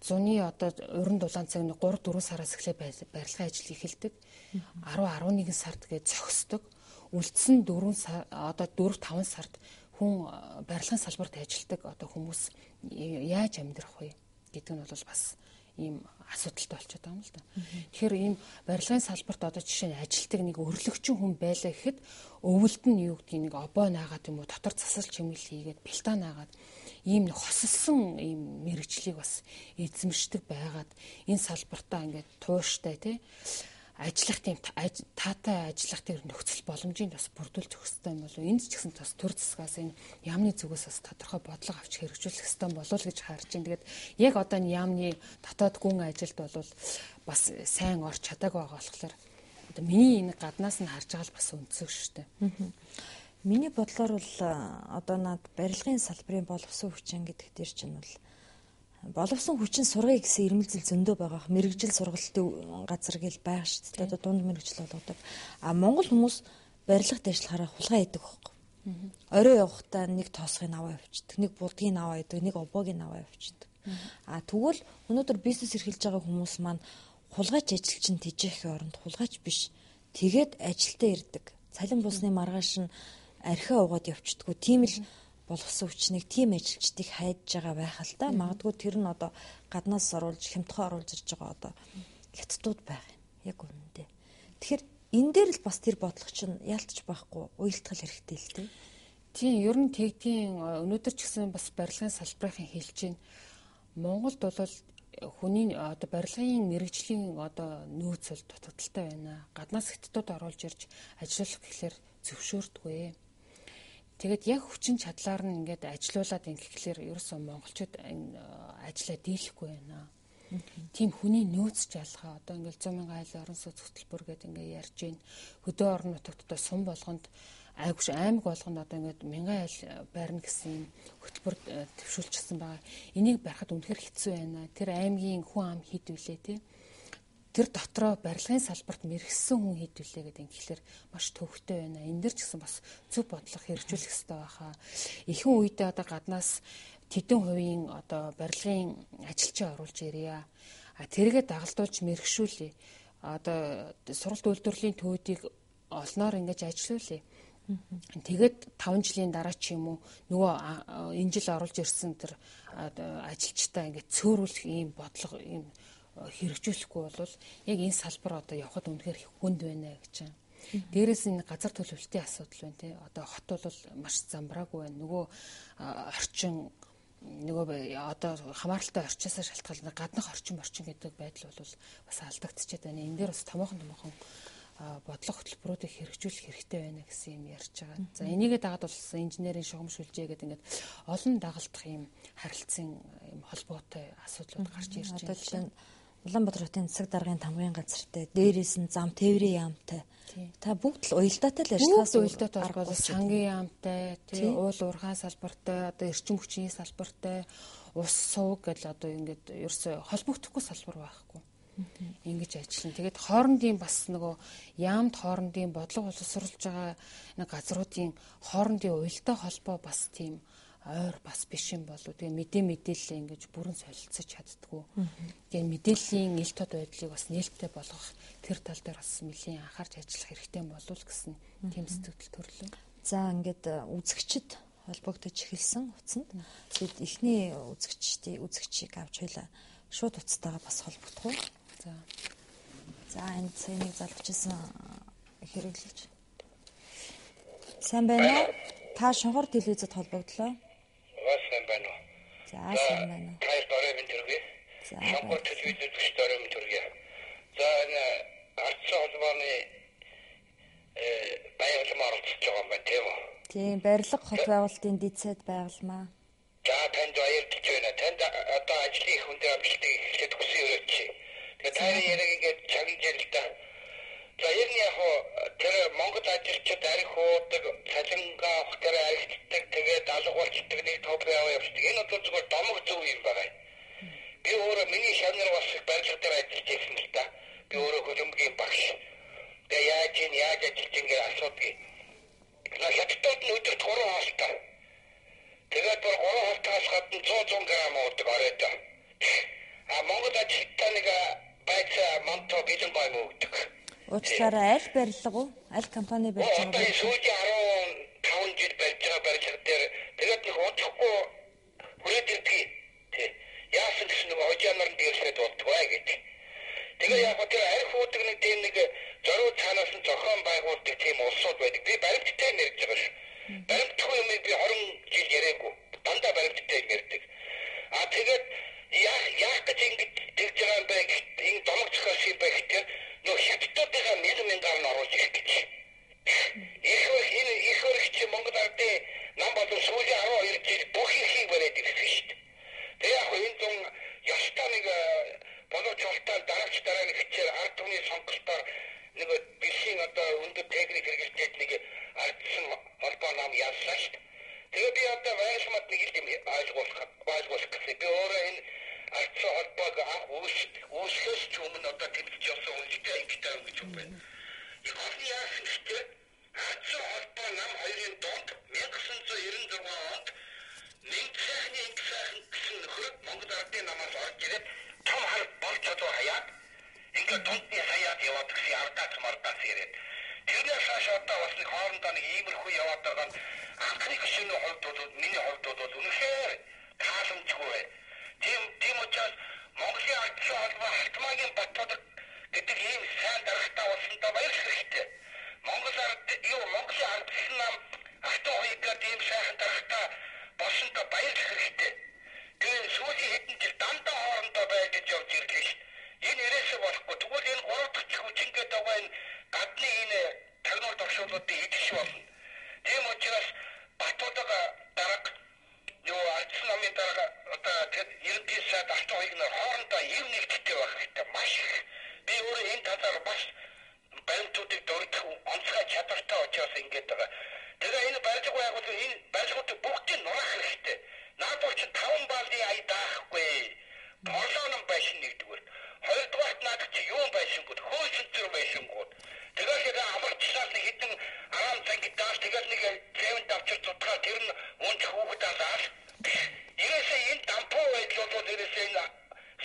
Зуны одоо уран дулаан цаг нэг 3-4 сараас эхлээ барилгын ажил эхэлдэг. 10-11 сард гээд зогсдог. Үлдсэн 4 сар одоо 4-5 сард хүн барилгын салбарт ажилладаг одоо хүмүүс яаж амьдрах вэ гэдэг нь бол бас ийм асуудалтай болчиход байгаа юм л да. Тэгэхээр ийм барилгын салбарт одоо жишээ нь ажилтдаг нэг өрлөгчөн хүн байлаа гэхэд өвөлд нь юу гэдгийг нэг обоо наагаад юм уу дотор засал чимэл хийгээд бэлтаа наагаад ийм хосолсон ийм мэрэгчлийг бас эзэмшдэг байгаад энэ салбартаа ингээд тууштай тий ажиллах тийм таатай ажиллах тэр нөхцөл боломжийг бас бүрдүүлж өгөх хэрэгтэй юм болов. Энд ч гэсэн бас төр засгаас энэ яамны зүгээс бас тодорхой бодлого авч хэрэгжүүлэх хэрэгтэй болов гэж харж байна. Тэгээд яг одоо энэ яамны дотоод гүн ажилд бол бас сайн орч чадаагүй байгаа болохоор одоо миний энэ гаднаас нь харж байгаа л бас өнцөг шүү дээ. Миний бодлоор бол одоо над барилгын салбарын боловсон хүчин гэдэг дээр чинь бол боловсон хүчин сургая гэсэн ирмэлзэл зөндөө байгаа. Мэргэжил сургалтын газар гэл байгаа шүү дээ. Одоо дунд мэргэжил болгодог. А Монгол хүмүүс барилгад ажиллахаараа хулгай хийдэг байхгүй. Орой явахдаа нэг тоосхыг аваа явчихдаг, нэг будгийг аваа идэг, нэг обоогийн аваа явчихдаг. А тэгвэл өнөөдөр бизнес эрхэлж байгаа хүмүүс маань хулгайч ажилчин тэжээхийн оронд хулгайч биш. Тэгээд ажилдаа ирдэг. Цалин бусны маргааш нь архиа угаад явчихдаггүй. Тийм л боловсон хүчнийг тийм ажилчдыг хайж байгаа байх л та. Магадгүй тэр нь одоо гаднаас оруулж хямдхан оруулж ирж байгаа одоо хятадууд байх юм. Яг үнэндээ. Тэгэхээр энэ дээр л бас тэр бодлого чинь яалтч байхгүй уялдгал хэрэгтэй л дээ. Тийм ер нь тэгдгийн өнөөдөр ч гэсэн бас барилгын салбарын хэлж байна. Монголд бол хүний одоо барилгын мэрэгжлийн одоо нөөц бол дутагдaltaй байна. Гаднаас хятадууд оруулж ирж ажиллах гэхлээр зөвшөөрдөггүй. Тэгээд яг хүчин чадлаар нь ингээд ажилуулад ингэхлээр ерөөсөө монголчууд ажиллаа дийлэхгүй байна. Тийм хүний нөөц жалгаа одоо ингээд 100,000 айл орон сууц хөтөлбөр гэдэг ингээд ярьж байна. Хөдөө орон нутагт одоо сум болгонд айгууш аймаг болгонд одоо ингээд 1000 айл байрна гэсэн хөтөлбөр төвшүүлчихсэн байгаа. Энийг барихад үнэхээр хэцүү байна. Тэр аймгийн хүн ам хэд вүлээ те. Тэр дотроо барилгын салбарт мэрэгсэн хүн хийдвүлээ гэдэг ингээр маш төвөгтэй байна. Энэ дэр ч гэсэн бас зөв бодлого хэрэгжүүлэх хэрэгтэй байхаа. Ихэнх үедээ одоо гаднаас тэдэн хувийн одоо барилгын ажилчаа оруулж ирье. Тэргээ дагалдуулж мэрэгшүүлээ. Одоо сургалт үйлдвэрлэлийн төвүүдийг олноор ингэж ажилуулъя. Тэгээд 5 жилийн дараа ч юм уу нөгөө энэ жил оруулж ирсэн тэр ажилчтай ингэж цөөрүүлэх ийм бодлого ийм хэрэгжүүлэхгүй бол яг энэ салбар одоо явхад үнэхээр хүнд байна гэж байна. Дээрээс энэ газар төлөвлөлтийн асуудал байна тий. Одоо хот бол маш замбраагүй байна. Нөгөө орчин нөгөө одоо хамааралтай орчиосоо шалтгаална гаднах орчин гэдэг байдал бол бас алдагдчихад байна. Энэ дээр бас томоохон бодлого хөтөлбөрүүдийг хэрэгжүүлэх хэрэгтэй байна гэсэн юм ярьж байгаа. За энийгээ дагаад бол инженерийн шугам шүлжээ гэдэг ингээд олон дагалдах юм харилцан юм холбоотой асуудлууд гарч ирж байна. Одоо жишээ нь Улаанбаатар хотын засаг даргын тамгын газартай, дээрээс нь зам тээврийн яамтай. Та бүгд л уялдаатай л ажиллахаас уялдаатай аргагүй сангийн яамтай, тий уул уурхай салбартай, одоо эрчим хүчний салбартай, ус сувг гэл одоо ингээд ерөөсө холбогдохгүй салбар байхгүй. Ингэж ажиллана. Тэгээд хоорондын бас нөгөө яамд хоорондын бодлого боловсруулж байгаа нэг газруудын хоорондын уялдаа холбоо бас тийм ойр бас биш юм болов. Тэгээ мэдээлэл ингэж бүрэн солилцож чаддгүй. Тэгээ мэдээллийн ил тод байдлыг бас нээлттэй болгох тэр тал дээр бас нэлийн анхаарч ажиллах хэрэгтэй болов гэсэн тийм сэтгэл төрлөө. За ингээд үзэгчд холбогдож эхэлсэн утсанд бид эхний үзэгчийг авч хойлоо шууд утастайгаа бас холбогдох уу? За энэ цэнийг залгажсэн хэрэглэж. Сайн байна уу? Та шонхор телевизэд холбогдлоо. Сайн байна уу? За сайн байна уу? Тайс барай минь тэргүй. Сонгуульд телевизэд өчтөр юм төргий. За энэ арц холбооны байгуулмаар оролцож байгаа юм байна тийм үү? Тийм, барилга хот байгуулалтын дэд сайд байгуулмаа. За танд баярлж байна. Танд одоо ажлын хүн дээр амжилтыг эхлээд хүсье өрөөч. Тэгээд таны яриагээд чагнаж л та. За ер нь яг тэр Монгол ажилчид арх уудаг, цалингаа авахтаар архитдаг, тэгээд алга болчдаг нэг топ явуулдаг. Энэ бол зүгээр домог зөв юм байна. Би өөрөө миний шавнар бас барилга дээр ажиллаж байсан л та. Би өөрөө хөлбөмбөгийн багш. Тэгээд яаж ажиллаж ингээ асуудгийг. Хятадд нь өдөрт 3 хоолтой. Тэгээд бүр 3 хоолтоос гадна 100 грамм уудаг оройдоо. Монгол ажилтнаа нэг байцаа монто бэлэн бай муудаг. Уучлаарай, аль барилга уу? Аль компани барьж байгаа бэ? Сүүлийн 15 жил барьж байгаа барилга дээр тэгээд нэг удахгүй хүрээд ирдэг. Яасан гэсэн нэг хожаанаар дээрсээд болтгоо гэдэг. Тэгээ яг тэр арх уудаг нэг зориуд цаанаас нь зохион байгуулдаг тийм улсууд байдаг. Би баримттай нэрж байгаа ш. Баримтгүй юм би 20 жил яриаггүй. Дандаа баримттай ярьдаг. Тэгээд яах гэж ингэж тэгж байгаа юм бэ? Энэ домог зохиос юм бэ гэхээр нөө хятадуудынхаа мянгаар нь оруулж ирэх гэж. Их хөрөгч Монгол ардын нам болон сүүлийн 12 жил бүх ихийг бариад ирсэн шүү дээ. Тэгээ яг энэ зам ёстой нэг боловч ултаа дараач дараа нэг хичээл ард түмний сонголтоор нэг бишийн одоо өндөр техник хэрэгжүүлээд нэг ардсан холбоо нам яасан шүү дээ. Тэгээ би одоо вайшмат нэг юм ойлгуулах гэсэн. Би өөрөө энэ ардсан холбоог анх үүсгэс ч өмнө одоо тэмцэж явсан үнэтэй ингэтэй юм гэж байна. Яг хавны яасан гэхдээ ардсан холбоо нам хоёрын донд 1996 онд нэг сайхны сайхан гэсэн нөхөр Монгол ардын намаас орж ирээд том хар болж одоо хаяад ингээд дундны хаяад яваад гэсэн ардаас мардаас ирээд тэрнээс хойш одоо бас нэг хоорондоо нэг иймэрхүү яваад байгаа нь анхны гишүүний хувьд бол миний хувьд бол үнэхээр тааламжгүй. Тийм учраас Монголын ардсан холбоо Халтмаагийн Баттууд гэдэг ийм сайн дарагтай болсондоо баярлах хэрэгтэй. Монголын ардсан нам автоуйгаад ийм сайхан дарагтай болсондоо баярлах хэрэгтэй. Тэгээд сүүлийн хэдэн жил дандаа хоорондоо байж явж ирлээ шүү. Энэ ирээсээ болохгүй. Тэгвэл энэ 3 дахь хүчингээд байгаа энэ гадны энэ тагнур дуршуулуудын идэвш болно. Тийм учраас Баттуудаа дарга ардсан намын дарга одоо ерөнхий сайд автоуйгнаар хоорондоо ив нэгдтэй байх хэрэгтэй маш их. Би өөрөө энэ талаар бас баримтуудыг дурдах онцгой чадвартай учраас ингэж байгаа. Тэгээ энэ барилга байгууллагын энэ барилгуудыг бүгдийг нураах хэрэгтэй. Наадуур чи 5 балын ая даахгүй. Борлооном байшин нэгдүгээр. Хоёрдугаарт наад чи юу байшингууд, хөөсөн зэр байшингууд. Тэгээд амарчлаас нэг хэдэн араам цангидаас тэгээд нэг зэвэнд авчир тутгаа тэр нь унж хүүхэд алаад. Ирээсээ энэ дампуу байдлууд ирээсээ энэ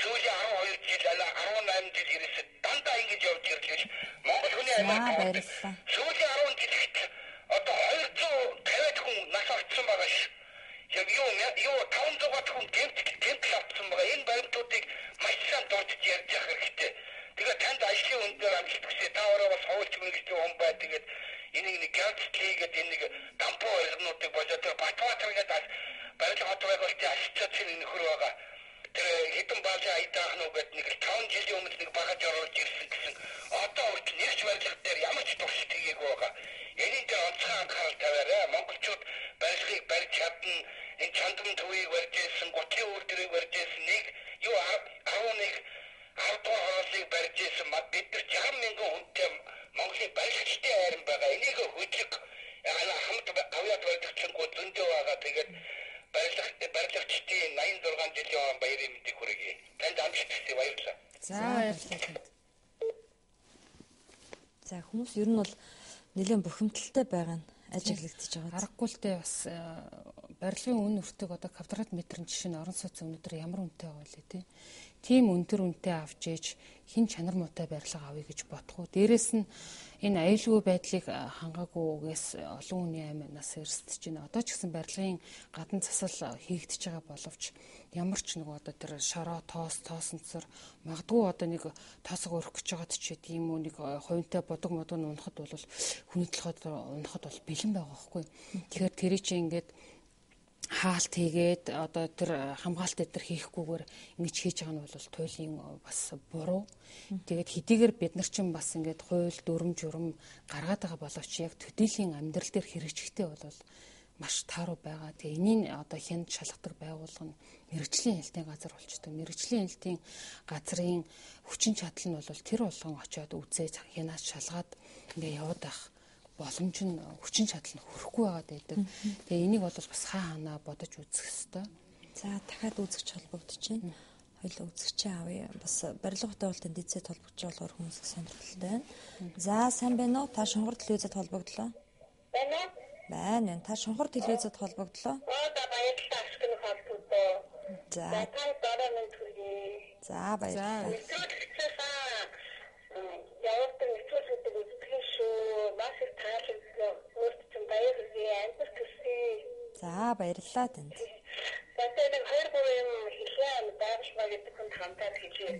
сүүлийн 12 жил 18 жил ирээсээ дандаа ингэж явж ирлээ. Монгол хүний амьд сүүлийн 10 жилд одоо 250 хүн нас орсон байгаа ш. Яг юу 500 хүн гэмт авсан байгаа. Энэ баримтуудыг маш сайн дурдж ярьж явах хэрэгтэй. Тэгээд танд ажлын өндөр амжилт хүсье. Та өөрөө бас хууль мэргэжлийн хүн бай. Тэгээд энийг нэг гялцлийгээд энэ нэг дампуу барилгуудыг болоо тэр Батбаатар гэдэг барилга хот байгуулалтын ассоциацийн нөхөр байгаа. Тэр хэдэн баалын айдаах нь гээд нэг 5 жилийн өмнө нэг багаж оруулж ирсэн гэсэн. Одоо хүртэл нэгч барилга дээр ямар ч туршилт хийгээгүй байгаа. Энийг дээр онцгой анхаарал тавиарай. Монголчууд барилгыг барьж чадна. Энэ чандмын төвийг барьж ирсэн, гутлын үйлдвэрийг барьж ирсэн, нэг 11 хавдуурыг барьж ирсэн. Бид нар 60 мянган хүнтэй Монголын барилгчдын хайран байгаа. Энийг хөдлөх хамт аваад барилгчингууд зөндөө байгаа. Тэгээд барилгчдын 86 жилийн баярын мэндийг хүргэе. Танд амжилт хүсье. Баярлалаа. За баярлалаа. За хүмүүс ер нь бол нэлээд бухимдалтай байгаа нь ажиглагдчихж байгаа. Аргагүй л дээ бас барилгын үн өртөг одоо квадрат метрийн жишээ нь орон сууц өнөдөр ямар үнэтэй байгаа вэ тий. Тийм өндөр үнэтэй авч ээж хин чанар муутай барилга авъя гэж бодох уу. Дээрэс нь энэ аюулгүй байдлыг хангаагүйгээс олон хүний аминаас эрсдэж байна. Одоо ч гэсэн барилгын гадна засал хийгдэж байгаа боловч ямар ч нэг одоо тэр шороо тоосонцор магадгүй одоо нэг тоосог өрөх гэж байгаад ч тийм үү нэг хувинтай бодог модог унахад бол хүний толгойд унахад бол бэлэн байгаа байхгүй. Тэгэхээр тэрий чи ингээд хаалт хийгээд одоо тэр хамгаалалт дээр хийхгүйгээр ингэж хийж байгаа нь бол туйлын бас буруу. Тэгээд хэдийгээр бид нар чинь бас ингээд хууль дүрм журм гаргаад байгаа боловч яг төдийлөн амьдрал дээр хэрэгжихтэй бол маш тааруу байгаа. Тэгээ энийг одоо хянд шалгадаг байгууллага нь мэрэгжлийн хэлтийн газар болчтой. Мэрэгжлийн хэлтийн газрын хүчин чадал нь бол тэр болгон очиод үзээ хянаас шалгаад ингээ яваад байх боломж нь хүчин чадал нь хүрэхгүй байгаад байдаг. Тэгээ энийг бол бас хаана бодож үзэх ёстой. За дахиад үзэгч холбогдож байна. Хоёул үзэгчээ авъя. Бас барилга хөтөлбөрийн дэцэд холбогдож болохоор хүмүүс сонирхолтой байна. За сайн байна уу? Та Шунгар телевизэд холбогдлоо. Байна уу? Байна. Та Шунгар телевизэд холбогдлоо. Да баярлалаа ашигны холбогдоо. За. Та дараа минь түргий. За баярлалаа. Явуулдаг нэвтрүүлгүүдийг үздэг шүү. Маш их таалагдсан. Өөрт чинь баярлалаа. Амжилт хүсье. За баярлалаа танд. Тэгээд нэг 2-3 юм хэлээ байршмаа гэдэг хүн хамтаад хэлээ.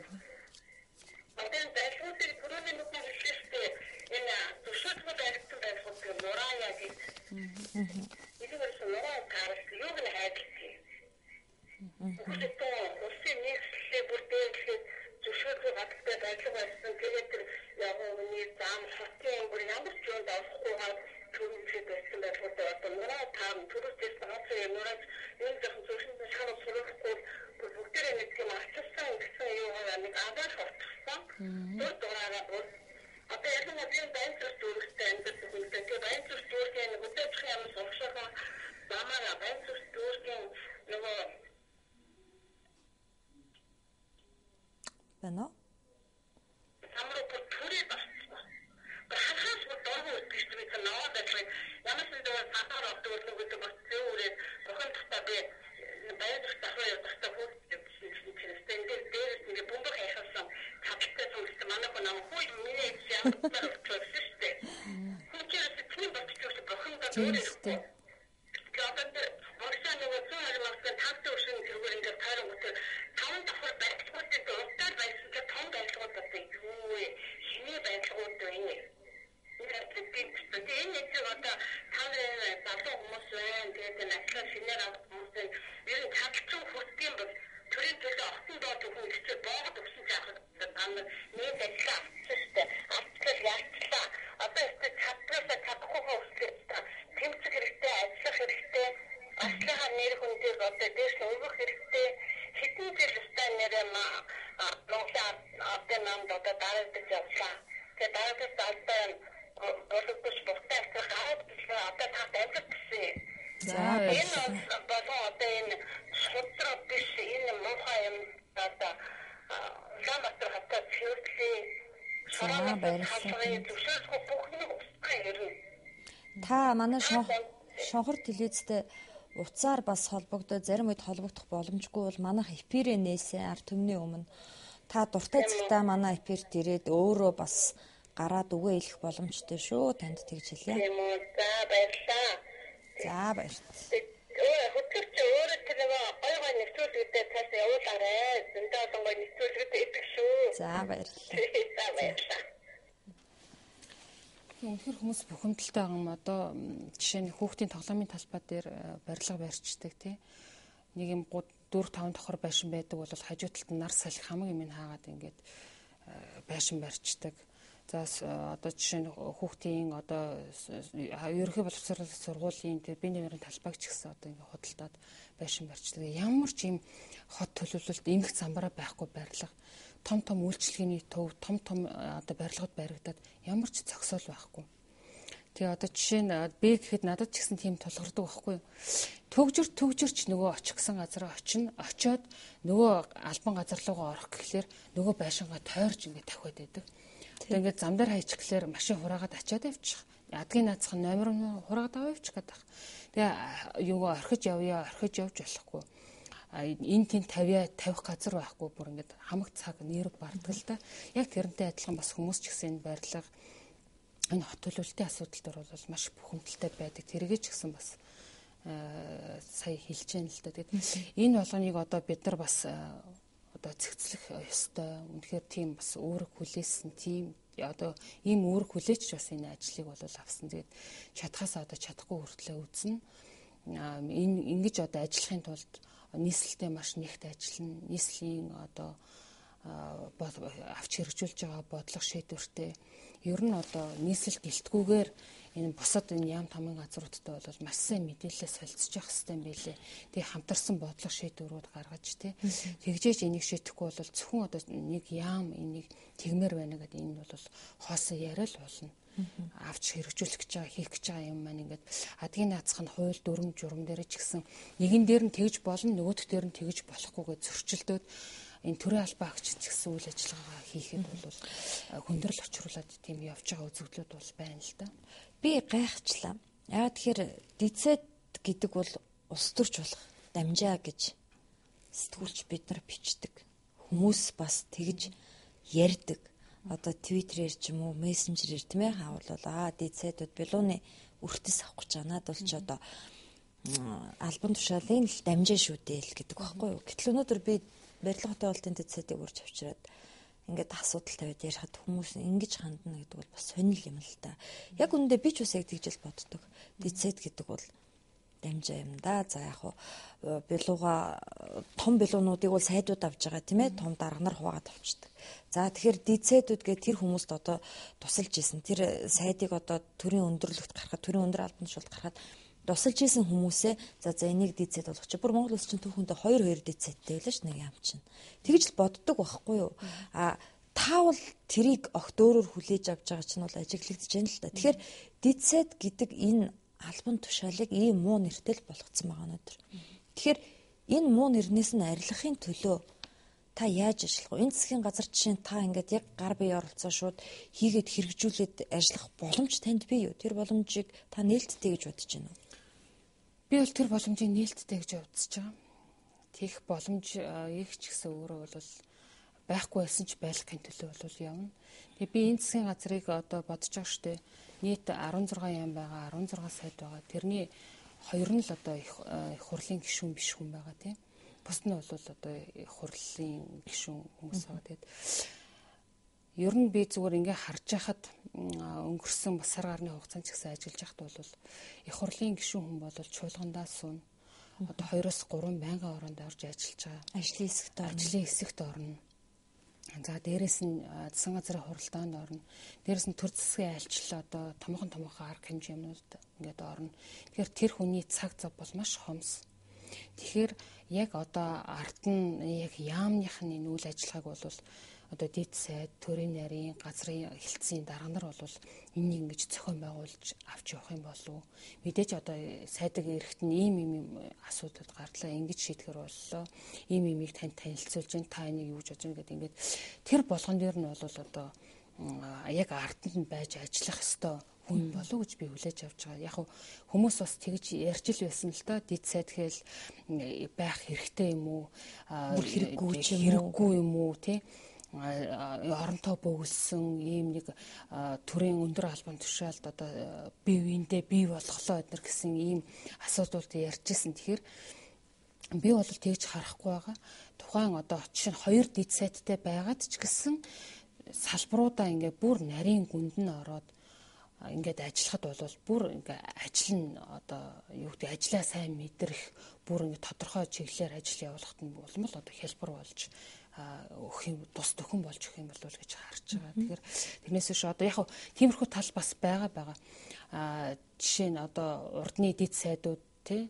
Одоо байршуудыг түрүүний нүд хэлсэн энэ төшөөдгөө баригдсан байршууд мураа гэж. Эдгээр мураа гарах юуг нь хайдагчээ. Гэхдээ өссөн нэгслээ бүрдээ төшөөдгөө баттай байрлал байсан. Тэгээд тэр явууны зам хотын бүр ямар ч юм давсгүйгээр түрүүний байсан байршууд одоо мураа таам түрүүчээс гацсан мураа энэ зөвхөн зөвхөн шахах сурахгүй бүгдээ нэг юм ачсан гэсэн юугаар нэг агаар хортсон. Тэр дураараа бүр одоо яг нэг юм байцаас дүүрхтэй амьд бүхэлдээ тэр байцаас дүүрхээ нэг өдөрч юм сурахшаа замаараа байцаас дүүрхээ нөгөө байна уу? самруу бүртүрээ басна. Хахаас дөрвөө гэж бид наваад байдаг. Ямар ч зүйл сатаар авдаг нэг гэдэг бас зөөрээ охин тахта би байцаас тахраа явахдаа хүүхдээ дээрээс нэг бомбог хайхсан хаттай зүйлс манай хүн амгүй миний яам төрөстэй. Хүүхдээс тийм бодчихсон бохомдоо дээрээ. Тэгээд борсаа нэг зүүн маркет тавтай өшин тэргээр ингээд таарах үгүй. Таван давхар байцгуудтай дуртай байсан ч том байцгууд байдаг. Юу хиний байцгууд байна. Энэ нэг одоо таван залуу хүмүүс байна. Тэгээд начлаа шинээр авах хүмүүс ер нь чадчих хүртгийн бол төрийн төлөө огтон доод хүн хэцүү боогод өгсөн жаахад амар нэг ажиллаа авчихсан. Авчлал яачлаа. Одоо ихтэй чадвараа чадахгүй хөсөлтэй. Тэмцэх хэрэгтэй, ажиллах хэрэгтэй. Аслахаар нэр хүндийг одоо дээш нь өгөх хэрэгтэй. Хитэн зэл өстэй нэрээ лонглаа одоо намд одоо дарагдаж явлаа. Тэгээд дарагдаж алдаа боловч бохтай гараад одоо та амжилт гэсэн. За энэ болоо одоо энэ шудраг биш энэ муухай юм одоо Улаанбаатар хотод цэвэрлээ. За баярлалаа. Зөвшөөрөх бүхнийг устгах юм. Та манай Шунхар телевизтэй утсаар бас холбогдоод зарим үед холбогдох боломжгүй бол манайх эфирээ нээсэн ард түмний өмнө та дуртай цагтаа манай эфирт ирээд өөрөө бас гараад үгээ хэлэх боломжтой шүү. Танд тэгж хэлье. Тийм үү. За баярлалаа. За баярлалаа. Хөтөлч өөрөө тэр нэг гой нэвтрүүлгүүдэд цааш явуулаарай. Зөндөө олон гой нэвтрүүлгүүд идэг шүү. За баярлалаа. За баярлалаа. Үнэхээр хүмүүс бухимдалтай байгаа юм. Одоо жишээ нь хүүхдийн тоглоомын талбай дээр барилга барьцдаг тий. Нэг юм 4-5 давхар байшин байдаг бол хажуу талд нь нар салхи хамаг юм хаагаад ингээд байшин барьцдаг. За одоо жишээ нь хүүхдийн одоо ерөнхий боловсрол сургуулийн тэр биений нэрийн талбайг ч гэсэн одоо ингээд худалдаад байшин барьцдаг. Ямар ч юм хот төлөвлөлт эмх замбараа байхгүй барилга том үйлчлэгээний төв том одоо барилгад баригдаад ямар ч зогсоол байхгүй. Тэгээ одоо жишээ нь би гэхэд надад ч гэсэн тийм тулгардаг байхгүй. Төгжөрч нөгөө очих гэсэн газараа очино. Очиод нөгөө албан газар руугаа орох гэхлээр нөгөө байшингаа тойрж ингээд тавхиад байдаг. Тэгээ ингээд зам дээр хайчих гэхлээр машин хураагаад ачаад авчих. Адгийн наацхан номер хураагаад авчих гэдэг. Тэгээ юугаа орхиж явж болохгүй. Энэ тийм тавих газар байхгүй бүр ингээд хамаг цаг нэрв барддаг л да. Яг тэрнтэй адилхан бас хүмүүс ч гэсэн энэ барилга энэ хот төлөвлөлтийн асуудал дээр бол маш бухимдалтай байдаг. Тэргээ ч гэсэн бас сая хэлж яана л да. Тэгээд энэ болгоныг одоо бид нар бас одоо цэгцлэх ёстой. Үнэхээр тийм бас үүрэг хүлээсэн тийм одоо ийм үүрэг хүлээч бас энэ ажлыг бол авсан. Тэгээд чадхаас одоо чадахгүй хүртлээ үзнэ. ингэж одоо ажиллахын тулд нийслэлтэй маш нэгт ажиллана. Нийслэлийн одоо авч хэрэгжүүлж байгаа бодлого шийдвэртэй ер нь одоо нийслэл гэлтгүүгээр энэ бусад энэ яам тамгын газруудтай бол маш сайн мэдээлэлээ солилцож явах хэрэгтэй байлээ. Тэгээ хамтарсан бодлого шийдвэрүүд гаргаж тэгжээж энийг шийдэхгүй бол зөвхөн одоо нэг яам энийг тэгмээр байна гэдэг энэ бол хоосон яриа л болно. Авч хэрэгжүүлэх гэж байгаа хийх гэж байгаа юм маань ингээд адгийн наацх нь хууль дүрм журам дээр ч гэсэн нэгэн дээр нь тэгж болно нөгөөх дээр нь тэгж болохгүйгээ зөрчилдөөд энэ төрийн албан агч ч гэсэн үйл ажиллагаагаа хийхэд бол хүндрэл очруулаад тийм явж байгаа үзэгдлүүд бол байна л да. Би гайхчлаа. Яагаад тэгэхээр дицэд гэдэг бол ус төрч болох дамжаа гэж сэтгүүлч бид нар бичдэг. Хүмүүс бас тэгж ярьдаг. Одоо Твиттерээр ч юм уу, мессенжерээр тийм ээ харуулвал дицэдүүд билууны өртөс авах гэж байгаа. Надад бол ч одоо албан тушаалын л дамжаа шүү дээ л гэдэг байхгүй юу. Гэтэл өнөөдөр би барилга хотын олтын дицэдийг урьж авчираад ингээд асуудал тавиад ярихад хүмүүс ингэж хандна гэдэг бол бас сонирхол юм л та. Яг үүндээ би ч бас яг тэгж л боддог. Дицэд гэдэг бол дамжаа юм да. За яг хуу билууга том билуунуудыг бол сайдууд авч байгаа тийм ээ. Том дарга нар хуваагаад авчдаг. За тэгэхээр дицэдүүд гэх тэр хүмүүст одоо тусалж исэн. Тэр сайдыг одоо төрийн өндөрлөгт гарахад, төрийн өндөр албан тушаалд гарахад тусалж исэн хүмүүсээ за энийг дицэд болгоч. Бүр Монгол улс чинь түүхэндээ 2 дицэдтэй байлаа ш нэг юм чинь. Тэгж л боддог байхгүй юу? Таавал тэрийг огт өөрөөр хүлээж авч байгаа чинь бол ажиглагдаж байна л да. Тэгэхээр дицэд гэдэг энэ албан тушаалыг ийм муу нэртэй л болгоцсон байгаа өнөөдөр. Тэгэхээр энэ муу нэрнээс нь арилгахын төлөө та яаж ажиллах вэ? Энэ засгийн газар жишээ та ингээд яг гар бие оролцоо шууд хийгээд хэрэгжүүлээд ажиллах боломж танд бий юу? Тэр боломжийг та нээлттэй гэж бодож байна уу? Би бол тэр боломжийг нээлттэй гэж үзэж байгаа. Тех боломж их ч гэсэн өөрөө бол байхгүй байсан ч байлгахын төлөө бол явна. Тэгээ би энэ засгийн газрыг одоо бодож байгаа штэ. Нийт 16 яам байгаа, 16 сайд байгаа. Тэрний 2 нь л одоо их хурлын гишүүн биш хүн байгаа тийм. Бусд нь бол одоо их хурлын гишүүн хүмүүс байгаа. Тэгээд ер нь би зүгээр ингээ харж байхад өнгөрсөн бас сар гарны хугацаанд ч гэсэн ажиллаж байхад бол их хурлын гишүүн хүн бол чуулгандаа суун. Одоо 2-3 байнгын ороонд орж ажиллаж байгаа. Ажлын хэсэгт орно. За дээрэс нь засгийн газрын хуралдаанд орно. Дээрэс нь төр засгийн айлчлал одоо томхон арга хэмжээ юмнууд ингээд орно. Тэгэхээр тэр хүний цаг зав бол маш хомс. Тэгэхээр яг одоо ард нь яг яамныхны үйл ажиллагааг бол одоо дэд сайд, төрийн нарийн, газрын хэлтсийн дарга нар бол энийг ингэж зохион байгуулж авч явах юм болов уу? Мэдээж одоо сайдаг эрэхт нь ийм асуудал гарлаа, ингэж шийдэхэр боллоо. Ийм имийг танд танилцуулж байна, та энийг юу гэж бодож байна гэдэг ингээд тэр болгон дээр нь бол одоо яг арданд нь байж ажиллах ёстой хүн болов гэж би хүлээж авч байгаа. Яг хүмүүс бас тэгж ярьж л байсан л доо. Дэд сайд гэхэл байх хэрэгтэй юм уу? Хэрэггүй юм уу тий? Оронтой бөглсөн ийм нэг төрийн өндөр албан тушаалд одоо бие биендээ бий болохлоо эднэр гэсэн ийм асуудлууд ярьжсэн. Тэгэхээр би бол тэгж харахгүй байгаа. Тухайн одоо жишээ нь 2 дэд сайттай байгаад ч гэсэн салбаруудаа ингээ бүр нарийн гүнд нь ороод ингээд ажиллахад бол бүр ингээ ажил нь одоо юу гэдэг ажлаа сайн мэдрэх бүр ингээ тодорхой чиглэлээр ажил явуулахад нь болмол одоо хэлбэр болж өгөх юм тус төхөн болж өгөх юм болов уу гэж харж байгаа. Тэгэхээр тэрнээс биш одоо яг тиймэрхүү тал бас байгаа. Жишээ нь одоо урдны дэд сайдууд тий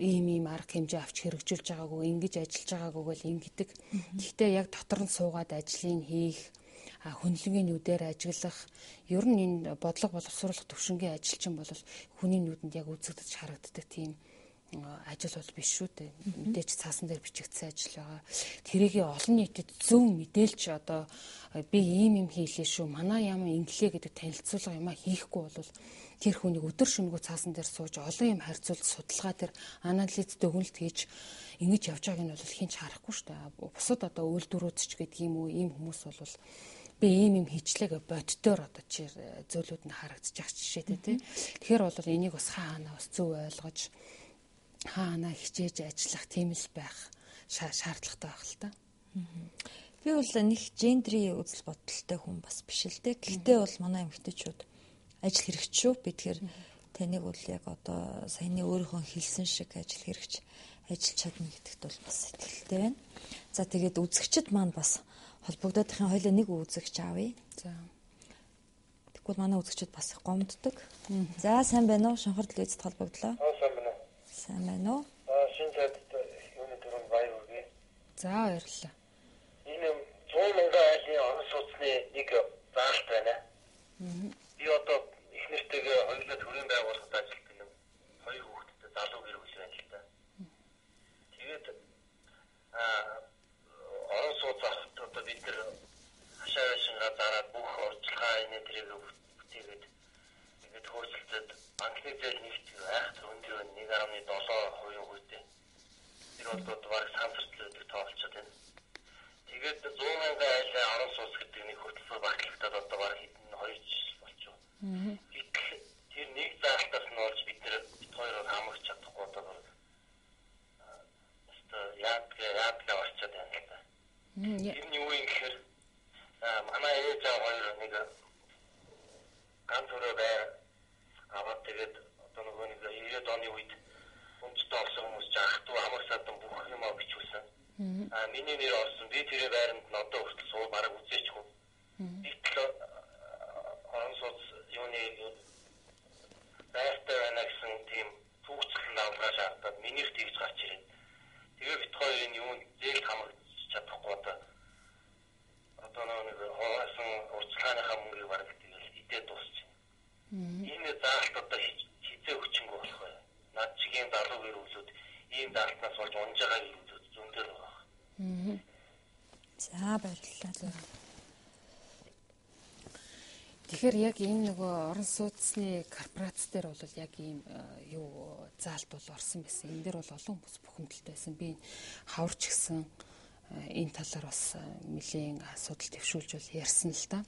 ийм арга хэмжээ авч хэрэгжүүлж байгаагүй ингэж ажиллаж байгаагүй гэл ингэдэг. Гэхдээ яг дотор нь суугаад ажлыг хийх хүнлэнгийн нүдээр ажиглах ер нь энэ бодлого боловсруулах төвшингийн ажилчин бол хүний нүдэнд яг үзэгдэж харагддаг тийм ажил бол биш шүү дээ. Мэдээж цаасан дээр бичигдсэн ажил байгаа. Тэрийг олон нийтэд зөв мэдээлж одоо би ийм юм хийлээ шүү. Манай яам инглээ гэдэг танилцуулга юм хийхгүй бол тэр хүнийг өдөр шөнөгүй цаасан дээр сууж олон юм харьцуулж судалгаа тэр анализ дүгнэлт хийж ингэж явж байгааг нь бол хинч харахгүй шүү дээ. Бусад одоо үйлдвэрүүд ч гэдэг юм уу ийм хүмүүс бол би ийм юм хийчлээ гэж боддоор одоо чи зөөлүүд нь харагдчих жишээтэй тий. Тэгэхээр бол энийг бас хаана бас зөв ойлгож хаана хичээж ажиллах тийм л байх шаардлагатай байх л та. Би бол нэг гендрийн үзэл бодолтой хүн бас биш л дээ. Гэхдээ бол манай эмэгтэйчүүд ажил хэрэгч шүү. Би тэгэхээр таныг бол яг одоо саяны өөрийнхөө хэлсэн шиг ажиллаж чадна гэдэгт бол бас итгэлтэй байна. За тэгээд үзэгчд маань бас холбогдоодын хоёлаа нэг үзэгч аавъя. За. Тэгвэл манай үзэгчд бас гомддог. За сайн байна уу? Шонхор телевизэд холбогдлоо. сайн байна. Сайн байна уу? Шинэ цайдад юуны дөрөв баяр хүргэе. За баярлалаа. Энэ 100 мянган айлын орон сууцны нэг заалт байна. Би одоо их нэртэйгээ хоёулаа төрийн байгууллагад ажилладаг юм. Хоёр хүүхэдтэй залуу гэр бүл байна л да. Тэгээд орон сууц авахд одоо бид нэр хашаа шингээ зараад бүх орчилгаа энэ тэрийг бүтээгээд тэгээд хөөцөлдөд банкны зээл нэгт айхтар өндөр 1.7% үүтэй. Тэр бол баг сансартлал өдөр тоолцоод байна. Тэгээд 100 мянган айлын орон сууц гэдэг нэг хөтөлбөр багтлагтаад одоо баг хэдэн 2 жил болчихоо. Тэр нэг заалтаас нь болж бид хоёроор хамгаалж чадахгүй одоо яадгаа орчод байна л да. Тэр нь юу юм гэхээр манай ээж аав хоёр нэг ганц өрөө байр аваад тэгээд одоо нэг 90-ад оны үед өмчтөй орсон хүмүүс жахтуу амар садан бүх юмаа бичүүлсэн. Миний нэр орсон. Би тэр байранд нь одоо хүртэл суу бараг үзээчгүй. Битэл орон сууц юуны байртай байна гэсэн тийм түүхцэл авраа шаардаад минийх тэгж гарч ирээд. Тэгээ бит хоёрын юунд зээл хамгаалж чадахгүй одоо нэг хоосон урьдчилгааныхаа мөнгийг бараг тэгэл идээд дуусчих. Энэ заалт одоо хизээ хүчингүү болох бай. Над чигийн залуу гэр бүлүүд ийм заалтнаас болж унж байгаа гэр бүлүүд зүүн дээр байгаа. За баярлалаа. Тэгэхээр яг энэ нөгөө орон сууцны корпорац дээр бол яг ийм юу заалт бол орсон байсан. Энэ дээр бол олон хүмүүс бухимдалтай байсан. Би хаварч гисэн энэ талаар бас нэлийн асуудал төвшүүлж бол ярьсан л та.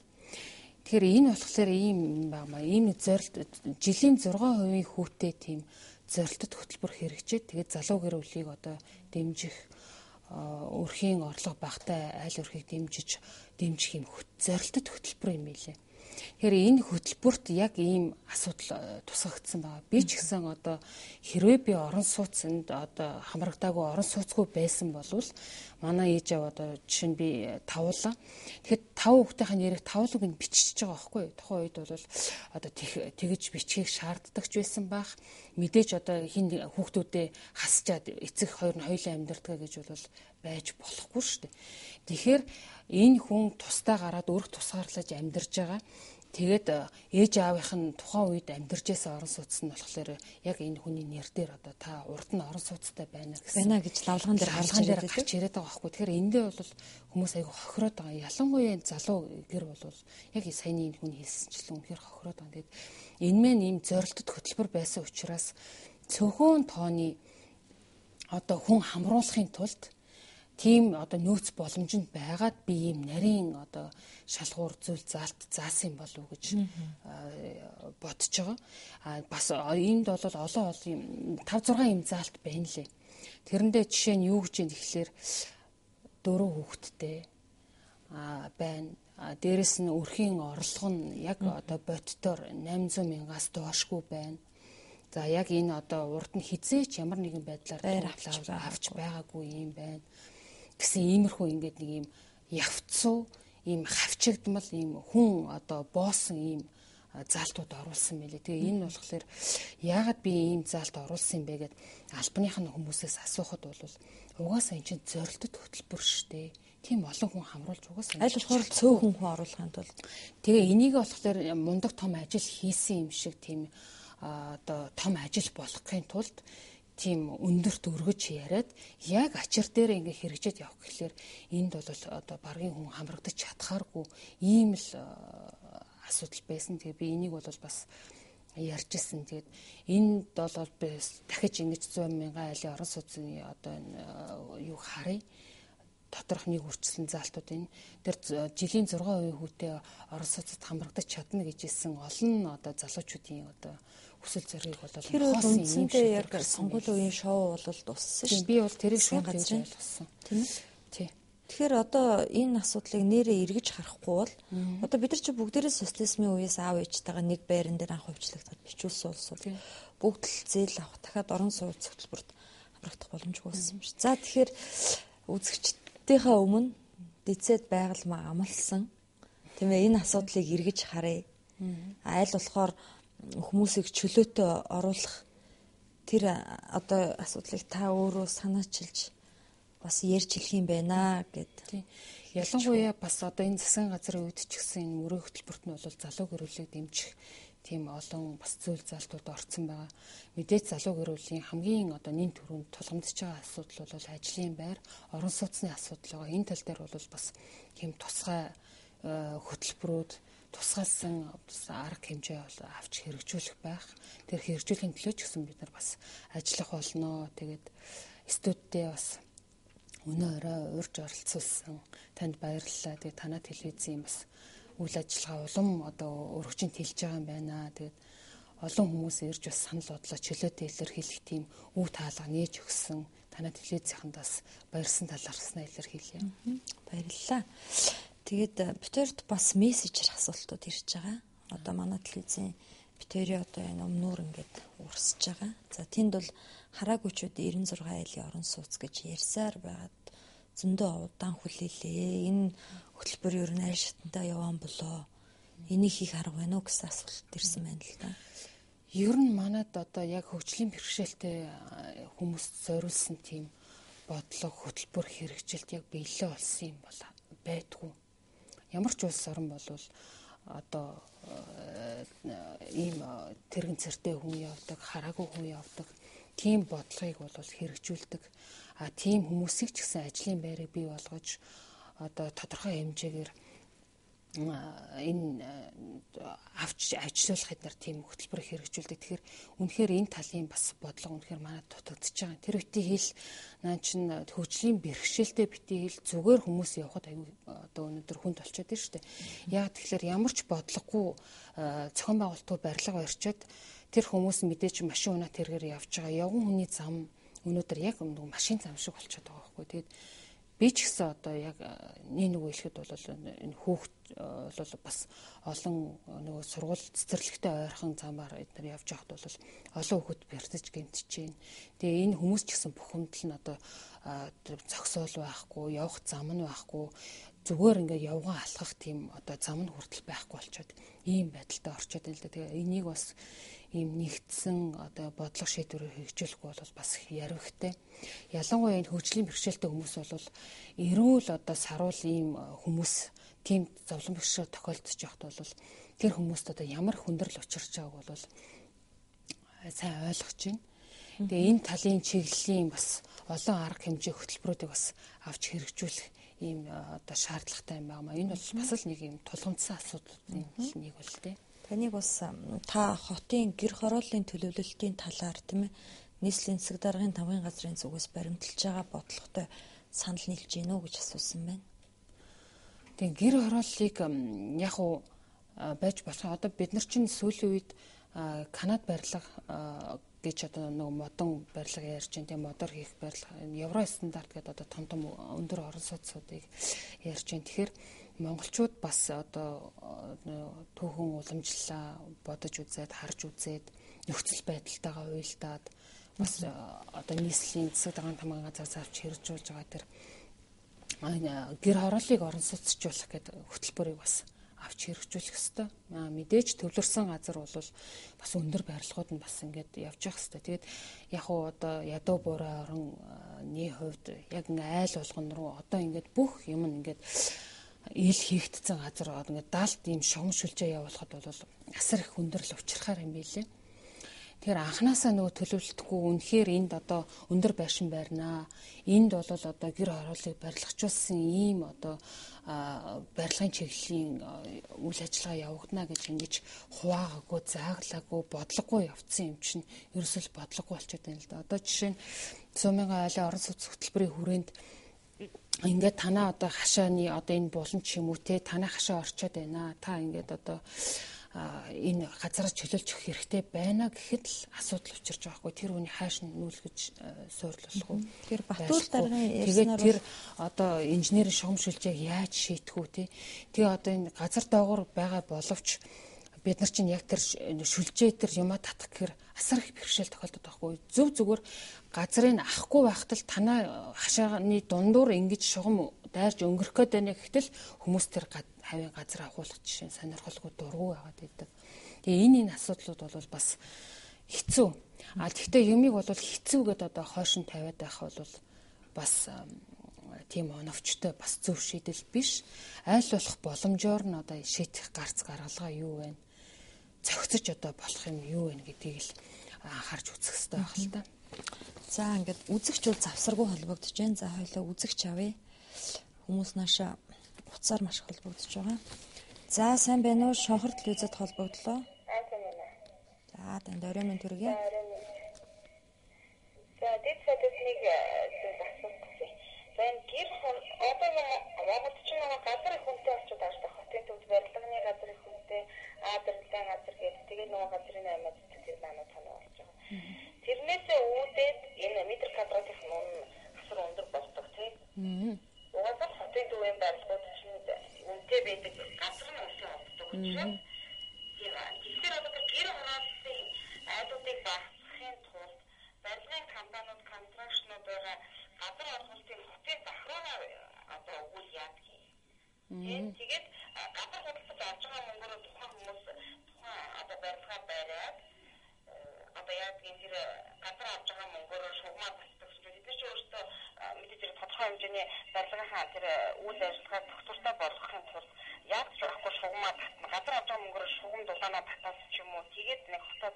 Тэгэхээр энэ болохоор ийм байнамаа. Ийм зорилт жилийн 6% хүүтэй тийм зорилтод хөтөлбөр хэрэгжээд тэгээд залуу гэр бүлийг одоо дэмжих өрхийн орлого багтай айл өрхийг дэмжих юм зорилтод хөтөлбөр юм билээ. Тэгэхээр энэ хөтөлбөрт яг ийм асуудал тусгагдсан байна. Би ч гэсэн одоо хэрвээ би орон сууцнд одоо хамрагдаагүй орон сууцгүй байсан болвол манай ээж аваа одоо жишээ нь би тавуулаа. Тэгэхэд 5 хүүхдийнхээ нэрийг тавуулаг нь бичиж байгаа байхгүй юу? Тухайн үед бол одоо тэгж бичгийг шаарддаг ч байсан байх. Мэдээж одоо хин хүүхдүүдээ хасчаад эцэг хоёр нь хоёулаа амьдардаг гэж бол байж болохгүй шүү дээ. Тэгэхээр энэ хүн тусдаа гараад өрх тусгаарлаж амьдарж байгаа. Тэгээд ээж аавынх нь тухайн үед амьдарч байсан орон сууц нь болохоор яг энэ хүний нэр дээр одоо та урд нь орон сууцтай байна гэж лавлаган дээр гарч ирээд байгаа байхгүй. Тэгэхээр эндээ бол хүмүүс айгүй хохироод байгаа. Ялангуяа залуу гэр бол яг саяны энэ хүний хэлсэнчлэн үнэхээр хохироод байгаа. Тэгээд энэ мэн ийм зорилтод хөтөлбөр байсан учраас цөөхөн тооны одоо хүн хамруулахын тулд тийм одоо нөөц боломжинд байгаад би ийм нарийн одоо шалгуур зүйл заалт заасан болов уу гэж бодож байгаа. Бас энд бол олон 5-6 ийм заалт байна лээ. Тэрэндээ жишээ нь юу гэж юм тэгэхээр 4 хүүхэдтэй байна. Дээрэс нь өрхийн орлого нь яг одоо бодтоор 800 мянгаас доошгүй байна. За яг энэ одоо урд нь хизээч ямар нэгэн байдлаар авч байгаагүй юм байна. Гэсэн иймэрхүү ингээд нэг юм явцуу, ийм хавчигдмал, ийм хүн одоо боосон ийм заалтууд оруулсан мэлээ. Тэгээ энэ болохоор яагаад би ийм заалт оруулсан юм бэ гэд албаных нь хүмүүсээс асуухад бол угаасаа энэ чинь зорилтод хөтөлбөр шүү дээ. Тийм олон хүн хамруулж угаасаа аль болохоор цөөхөн хүн оруулахын тулд тэгээ энийг болохоор мундаг том ажил хийсэн юм шиг тийм одоо том ажил болохын тулд тийм өндөрт өргөж яриад яг ачир дээр ингээ хэрэгжээд явах гэхлээр энд бол одоо баргийн хүн хамрагдаж чадхааргүй ийм л асуудал байсан. Тэгээ би энийг бол бас ярьж ирсэн. Тэгээд энд бол би дахиж ингэж 100 мянган айлын орон сууцны одоо юу харъя. Доторх нэг үрчлэн заалтууд энэ тэр жилийн 6% хүүтэй орон сууцад хамрагдаж чадна гэж хэлсэн олон одоо залуучуудын одоо хүсэл зориг бол тэр үндсэндээ яг сонгуулийн үеийн шоу бол дууссан шүү. Би бол тэрийг шууд ойлгосон. Тийм. Тэгэхээр одоо энэ асуудлыг нэрээ эргэж харахгүй бол одоо бид нар чи бүгдээрээ социализмын үеэс аав ээжтэйгээ нэг байран дээр анх хувьчлагдаад бичүүлсэн улс бол бүгд л зээл авах дахиад орон сууц хөтөлбөрт аврагдах боломжгүй байсан юм шиг. За тэгэхээр үзэгчдийнхээ өмнө дэцэд байгалмаа амлсан тийм ээ энэ асуудлыг эргэж харъя. Аль болохоор хүмүүсийг чөлөөтэй оруулах тэр одоо асуудлыг та өөрөө санаачилж бас ярьж хэлэх юм байна гэд. Ялангуяа бас одоо энэ засгийн газрын үед ч гэсэн энэ мөрөө хөтөлбөрт нь бол залуу гэрүүлийг дэмжих тийм олон бас зүйл залтууд орсон байгаа. Мэдээж залуу гэрүүлийн хамгийн одоо нэн төрөнд тулгамдж байгаа асуудал бол ажлын байр, орон сууцны асуудал байгаа. Энэ тал дээр бол бас тийм тусгай хөтөлбөрүүд тусгаалсан арга хэмжээ бол авч хэрэгжүүлэх байх. Тэр хэрэгжүүлэхийн төлөө ч гэсэн бид нар бас ажиллах болно. Тэгээд студидээ бас өнөө орой урьж оролцуулсан танд баярлалаа. Тэгээд танай телевизийн бас үйл ажиллагаа улам одоо өргөжинд хэлж байгаа юм байна. Тэгээд олон хүмүүс ирж бас санал бодлоо чөлөөтэй илэрхийлэх тийм үе таалга нээж өгсөн. Танай телевизийнхандаас баярсан талархснаа илэрхийлье. Баярлалаа. Тэгээд битэрт бас мессежээр асуултууд ирж байгаа. Одоо манай телевизийн битэрийн одоо энэ өмнөр ингээд урсж байгаа. За тэнд бол хараагүйчүүд 96 айлын орон сууц гэж ярьсаар байгаад зөндөө удаан хүлээлээ. Энэ хөтөлбөр ер нь аль шатантай яваан болоо. Энийг хийх арга байна уу гэсэн асуулт ирсэн байна л да. Ер нь манад одоо яг хөгжлийн бэрхшээлтэй хүмүүст зориулсан тийм бодлого хөтөлбөр хэрэгжилт яг биелээ болсон юм бол байдгүй. Ямар ч улс орн болвол одоо ийм тэрэгэн цэртэй хүн явдаг, хараагүй хүн явдаг тийм бодлогыг бол хэрэгжүүлдэг. Тийм хүмүүсийг ч гэсэн ажлын байрыг бий болгож одоо тодорхой хэмжээгээр энэ авч ажиллуулах хэдээр тийм хөтөлбөр хэрэгжүүлдэг. Тэгэхээр үнэхээр энэ талын бас бодлого үнэхээр манад дутагдж байгаа. Тэр битгий хэл наа чин хөгжлийн бэрхшээлтэй битгий хэл зүгээр хүмүүс явахад аюу одоо өнөөдөр хүнд болчиход байна шүү дээ. Яг тэгэхээр ямар ч бодлогогүй зохион байгуулалтууд барилга барьчаад тэр хүмүүс мэдээж машин унаа тэргээр явж байгаа. Явган хүний зам өнөөдөр яг машин зам шиг болчиход байгаа байхгүй. Тэгээд би ч гэсэн одоо яг нэг хэлэхэд бол энэ хүүхд бол бас олон нөгөө сургууль цэцэрлэгтэй ойрхон замаар эдгээр явж байхад бол олон хүүхэд бэртэж гэмтэж байна. Тэгээ энэ хүмүүс ч гэсэн бухимдал нь одоо зогсоол байхгүй, явах зам нь байхгүй, зүгээр ингээд явган алхах тийм одоо зам нь хүртэл байхгүй болчиход ийм байдалтай орчод байна л да. Тэгээ энийг бас ийм нэгдсэн одоо бодлого шийдвэрээр хэрэгжүүлэх бол бас яривхтэй. Ялангуяа энэ хөгжлийн бэрхшээлтэй хүмүүс бол эрүүл одоо саруул ийм хүмүүс тийм зовлон бэрхшээл тохиолдож байхад бол тэр хүмүүст одоо ямар хүндрэл учирч байгааг бол сайн ойлгож байна. Тэгээ энэ талын чиглэлийн бас олон арга хэмжээ хөтөлбөрүүдийг бас авч хэрэгжүүлэх ийм одоо шаардлагатай юм байна. Энэ бол бас л нэг ийм тулгамдсан асуудлын нэг бол тээ. Таныг бас та хотын гэр хорооллын төлөвлөлтийн талаар тийм ээ нийслэлийн засаг даргын тамгын газрын зүгээс баримталж байгаа бодлоготой санал нийлж гинэ үү гэж асуусан байна. Тэгээ гэр хорооллыг яг уу байж болох. Одоо бид нар чинь сүүлийн үед Канад барилга гэж одоо нэг модон барилга ярьж байна. Тэгээ модоор хийх барилга евро стандарт гэдэг одоо том өндөр орон сууцуудыг ярьж байна. Тэгэхээр монголчууд бас одоо түүхэн уламжлалаа бодож үзээд харж үзээд нөхцөл байдалтайгаа уялдаад бас одоо нийслэлийн засаг даргын тамгын газраас авч хэрэгжүүлж байгаа тэр гэр хорооллыг орон сууцчлуулах гэдэг хөтөлбөрийг бас авч хэрэгжүүлэх ёстой. Мэдээж төвлөрсөн газар бол бас өндөр барилгууд нь бас ингээд явж явах ёстой. Тэгээд яг уу одоо ядуу буурай орны хувьд яг айл болгон руу одоо ингээд бүх юм ингээд ил хийгдсэн газар ингээд даалт ийм шогомшүүлжээ явуулахад бол асар их хүндрэл учрахаар юм билээ. Тэгэхээр анханасаа нөгөө төлөвлөлтгүй үнэхээр энд одоо өндөр байшин барина. Энд бол одоо гэр хорооллыг барилгачулсан ийм одоо барилгын чиглэлийн үйл ажиллагаа явагдана гэж ингэж хуваагаагүй, зааглаагүй, бодлогогүй явцсан юм чинь ерөөсөө бодлогогүй болчиход байна л да. Одоо жишээ нь 100,000 айлын орон сууц хөтөлбөрийн хүрээнд ингээд танаа одоо хашааны одоо энэ булан ч юм уу те танаа хашаа орчоод байна. Та ингээд одоо энэ газараа чөлөөлж өгөх хэрэгтэй байна гэхэд л асуудал учирч байгаа хгүй. Тэр үний хааш нь нүүлгэж суйрлуулах уу. Тэр Батүр даргын тэгээд тэр одоо инженерийн шугам шүлжээг яаж шийдэх үү те. Тэгээ одоо энэ газар доогуур байгаа боловч бид нар чинь яг тэр шүлжээ тэр юмаа татах гэхээр асар их бэрхшээл тохиолдод байхгүй. Зөв зүгээр газрыг авахгүй байхад л танаа хашааны дундуур ингэж шугам дайрж өнгөрөх гээд байна гэхтэл хүмүүс тэр хавийн газар авахулах жишээ сонирхолгүй дургу байгаад байдаг. Тэгээ энэ асуудлууд бол бас хэцүү. Гэхдээ юмыг бол хэцүүгээд одоо хойш нь тавиад байх бол бас тийм оновчтой бас зөв шийдэл биш. Аль болох боломжоор нь одоо шийдэх гарц гаргалгаа юу вэ? Зохицож одоо болох юм юу вэ гэдгийг л анхаарч үзэх хэрэгтэй байх л та. За ингээд үзэгч бол завсаргүй холбогдож байна. За хоёлоо үзэгч авъя. Хүмүүс нааша уцаар маш холбогдож байгаа. За сайн байна уу? Шонхор телевизэд холбогдлоо. За танд орой минь төргий. За дэд садасник асуулт гэсэн. За энэ гэр одоо Монголд ч нэг газар их хүнтэй болчиход байгаа шүү дээ. Хотын төвд барилгын газар их хүнтэй, аадралын газар гэдэг. Тэгээд нөгөө газрын аймаг тэр манууд санаа болж байгаа. Тэрнээсээ үүдээд энэ метр квадратын нуун асар өндөр болдог тийм. Угаасаа хотын төвийн барилгууд чинь үнэтэй байдаг газар нь өсөө олддог учраас тэгэхээр одоо гэр ороосын айлуудыг багасгахын тулд барилгын компаниуд контракшнууд байгаа газар олголтын хотын захруугаар одоо үйл яадаг юм. Тэгээд газар худалдаж авч байгаа мөнгөөр тухайн хүмүүс тухайн одоо барилгаа бариад одоо яг энэ газар авч байгаа мөнгөөр шугамаа татдаг шүү дээ. Тэр чинь өөртөө мэдээж тодорхой хэмжээний барилгынхаа тэр үйл ажиллагаа тогтвортой болгохын тулд яг ч байхгүй шугамаа татна. Газар авч байгаа мөнгөөр шугам дулаанаа татаад ч юм уу тэгээд нэг хотод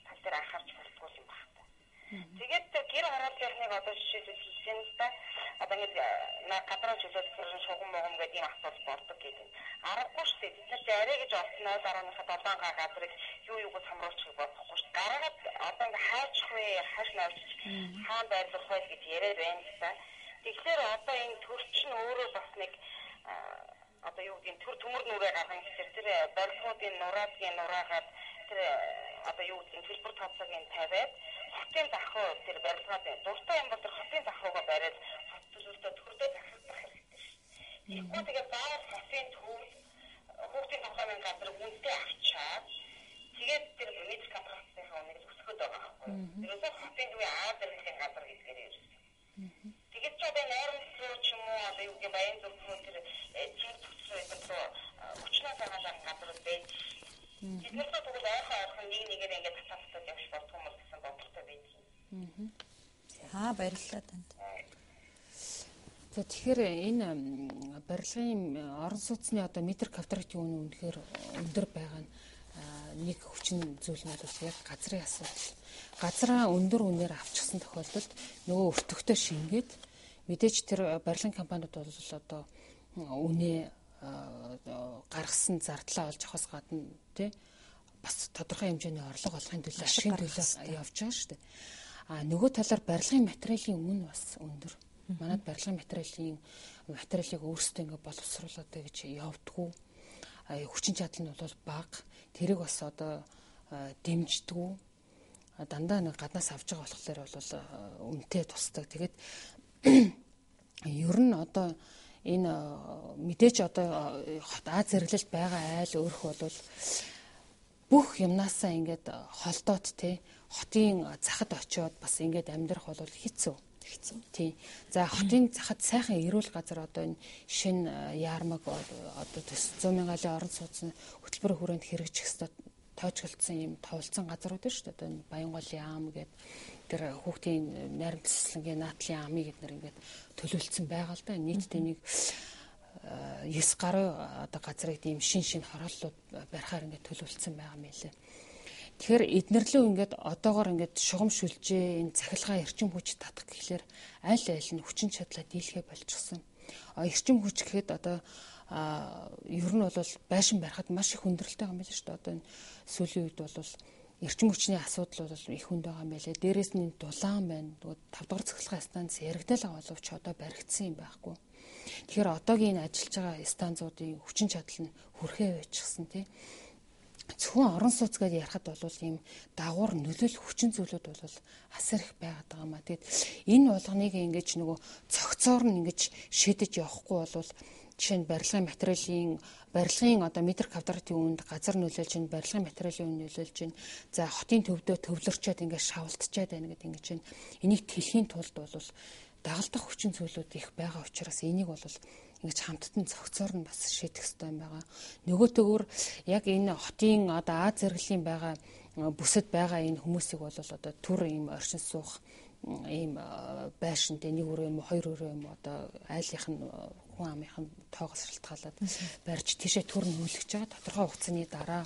тал дээр анхаарч болтгоо юм байна. Тэгээд гэр орооцоохныг одоо жишээлбэл хийсэн л да. Одоо ингэ гадраа чөлөөлөх шугам могом гэдэг юм асуудал болдог гэдэг. Аргагүй шүү дээ. Бид нар ч арай гэж олсноо дарааныхаа 7 га газрыг юу юуг хамруулчих болохгүй шүү. Гараад одоо ингэ хайчих вэ, хаш навч хаан байрлах вэ гэж яриад байна л да. Тэгэхээр одоо энэ төр чинь өөрөө бас нэг одоо юу гэдэг төр төмөр нүрээ гаргах гэсэн тэр барилгуудын нураагаад тэр одоо юу гэдэг хэлбэр тооцоог тавиад хотын захруу тэр барилгаад дуртай юм бол тэр хотын захруугаа бариад төлөвлөлтөд төрдөө захирах хэрэгтэй шүү. Тэгэхгүй тэгээд заавал хотын төв хүүхдийн тоглоомын газар үнэтэй авчаад тэгээд тэр метр квадратын хоног өсгöd байгаа байхгүй. Тэрээс хотын төвийн аадралын газар гэдгээр ирсэн. Тэгээд ч одоо найрамдлуу ч юм уу одоо юу гэх баян зүрхнүүд тэр чинь төгсрөө хүчнээ цагаалан газар байж. Тэднээс тэгвэл ойрхон нэгээр ингээд таталтад явж болдгоо юм гэсэн бодлого байдаг. Баярлалаа танд. Тэгэхээр энэ барилгын орон сууцны одоо метр квадратын үн үнэхээр өндөр байгаа нь нэг хүчин зүйл нь бол яг газрын асуудал. Газраа өндөр үнээр авчихсан тохиолдолд нөгөө өртөгтэй шингээд мэдээж тэр барилгын компаниуд бол одоо үнэ гаргасан зардлаа олж авахаас гадна тий бас тодорхой хэмжээний орлого олохын төлөө ашигын төлөө явж байгаа шүү дээ. Нөгөө талаар барилгын материалын үнэ бас өндөр. Манайд барилгын материалыг өөрсдөө ингээ боловсруулаад гэж явдггүй. Хүчин чадал нь бол бага. Тэрийг бас одоо дэмждэггүй. Дандаа нэг гаднаас авч байгаа болохоор бол үнэтэй тусдаг. Тэгээд ер нь одоо энэ мэдээж одоо Аз зэрэглэлд байгаа айл өөрх бол бүх юмнасаа ингээд холдоод те хотын захад очиод бас ингээд амьдрах бол хэцүү. Тийм. За хотын захад сайхан эрүүл газар одоо энэ шин яармаг одоо 100 мянган орон сууцны хөтөлбөрийн хүрээнд хэрэгжих хэвээр тоочголцсон юм товлцсон газрууд байна шүү дээ. Одоо энэ Баянголын ам гэдэг тэр хүүхдийн найрамд цэцлэнгийн наатлын амыг эднэр ингээд төлөвлөсөн байгаа л да. Нийтдээ нэг 9 гаруй одоо газрыг тийм шин хорооллууд барихаар ингээд төлөвлөсөн байгаа юм лээ. Тэгэхээр эднэрлөө ингээд одоогоор ингээд шугам шүлжээ энэ цахилгаан эрчим хүч татах гэхлээр аль нь хүчин чадлаа дийлхэ болчихсон. Эрчим хүч гэхэд одоо ер нь бол байшин барихад маш их хүндрэлтэй юм байна шүү дээ. Одоо энэ сүүлийн үед бол эрчим хүчний асуудал бол их хүнд байгаа юм байлээ. Дээрээс нь дулаан байна. 5 дугаар цахилгаан станц яригдал байгаа боловч одоо баригдсан юм байхгүй. Тэгэхээр одоогийн энэ ажиллаж байгаа станцуудын хүчин чадал нь хүрхээ байчихсан тий. зөвхөн орон сууц гэдээ ярихад бол ийм дагуур нөлөөлөх хүчин зүйлүүд бол асар их байгаад байгаа маа. Тэгэд энэ болгоныг ингэж нөгөө цогцоор нь ингэж шидэж явахгүй бол жишээ нь барилгын одоо метр квадратын үүнд газар нөлөөлж чинь, барилгын материалын үн нөлөөлж чинь, за хотын төвдөө төвлөрчөөд ингээд шавлтчаад байна гэдэг ингэж чинь энийг тэлхийн тулд бол дагалдах хүчин зүйлүүд их байгаа учраас энийг бол ингэж хамттан цогцоор нь бас шийдэх хэрэгтэй юм байгаа. Нөгөө төгөр яг энэ хотын одоо Аз зэрэглэлийн байгаа бүсэд байгаа энэ хүмүүсийг бол одоо түр ийм оршин суух ийм байшинтай нэг өрөө юм уу, хоёр өрөө юм уу, одоо айлынх нь хүн амынх нь тоогоос шалтгаалаад барьж тийшээ түр нүүлгэж байгаа. Тодорхой хугацааны дараа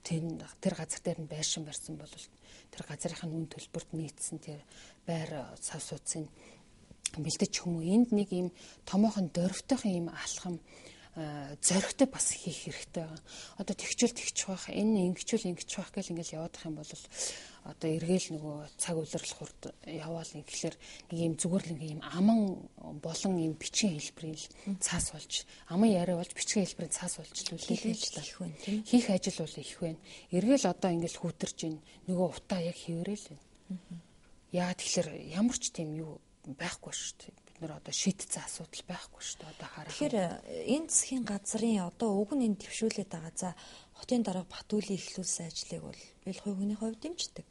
тэр газар дээр нь байшин барьсан бол тэр газрын үн төлбөрт нийцсэн тэр байр сав суудсан бэлдэж хүмүү энд нэг ийм томоохон дөрвтойхон ийм алхам зоригтой бас хийх хэрэгтэй байгаа. Одоо тэгчүүл тэгчих байх, энэ ингэчүүл ингэж байх гэл ингээл яваадах юм бол одоо эргээл нөгөө цаг улирлах хурд яваал ингээхлээр нэг ийм зүгээр л ийм аман болон ийм бичгийн хэлбэрийн цаас болж, аман яриа болж бичгийн хэлбэрийн цаас болж үлээлж их байна тийм. Хийх ажил бол их байна. Эргээл одоо ингээл хүүтэрж ийн нөгөө утаа яг хийвэрэл байна. Яа тэгэхээр ямар ч тийм юу байхгүй шүү дээ. Бид нэр одоо шийдсэн асуудал байхгүй шүү дээ. Одоо харах. Тэгэхээр энэ засгийн газрын одоо уг нь энэ төвшүүлээд байгаа. За хотын дарга Батүлийн эхлүүлсэн ажлыг бол би л хувь хүний хувьд дэмждэг.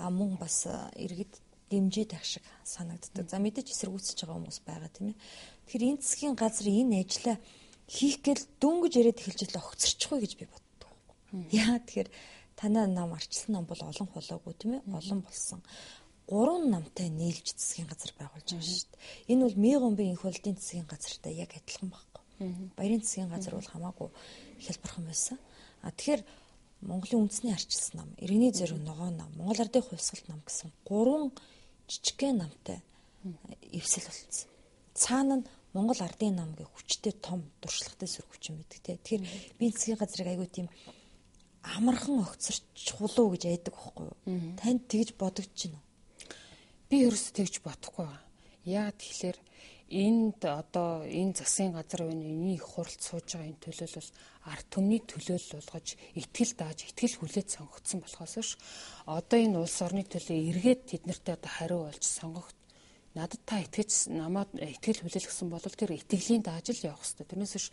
Мөн бас иргэд дэмжиж байх шиг санагддаг. За мэдээж эсэргүүцэж байгаа хүмүүс байгаа тийм ээ. Тэгэхээр энэ засгийн газар энэ ажлаа хийх гээл дөнгөж яриад эхэлж л огцорчихгүй гэж би боддог. Яа тэгэхээр танаа нам арчилсан нам бол олон болоогүй тийм ээ. Олон болсон. 3 намтай нийлж засгийн газар байгуулж байгаа шүү дээ. Энэ бол Мегомбын их хурлын засгийн газартай яг адилхан байхгүй. Баярын засгийн газар бол хамаагүй хялбархан байсан. Тэгэхээр Монголын үндэсний арчилсан нам, иргэний зориг ногоо нам, Монгол Ардын хувьсгалт нам гэсэн 3 жижигхэн намтай эвсэл болсон. Цаана нь Монгол Ардын намгийн хүчтэй том дуршлагтай сөрөг хүчин байдаг те. Тэгэхээр би засгийн газрыг айгүй тийм амархан огцорчихвол гэж айдаг байхгүй юу? Танд тэгж бодогдож байна уу? Би ерөөсөө тэгж бодохгүй байгаа. Яа тэгэхээр энд одоо энэ засгийн газар байна, энэ их хуралд сууж байгаа энэ төлөөлөл ард түмний төлөөлөл болгож итгэл дааж, итгэл хүлээж сонгогдсон болохоос ш. Одоо энэ улс орны төлөө эргээд тэднэртэй одоо хариу болж сонгогд. Надад та намайг итгэл хүлээлгэсэн бол тэр итгэлийн дааж л явах хэрэгтэй. Тэрнээс ш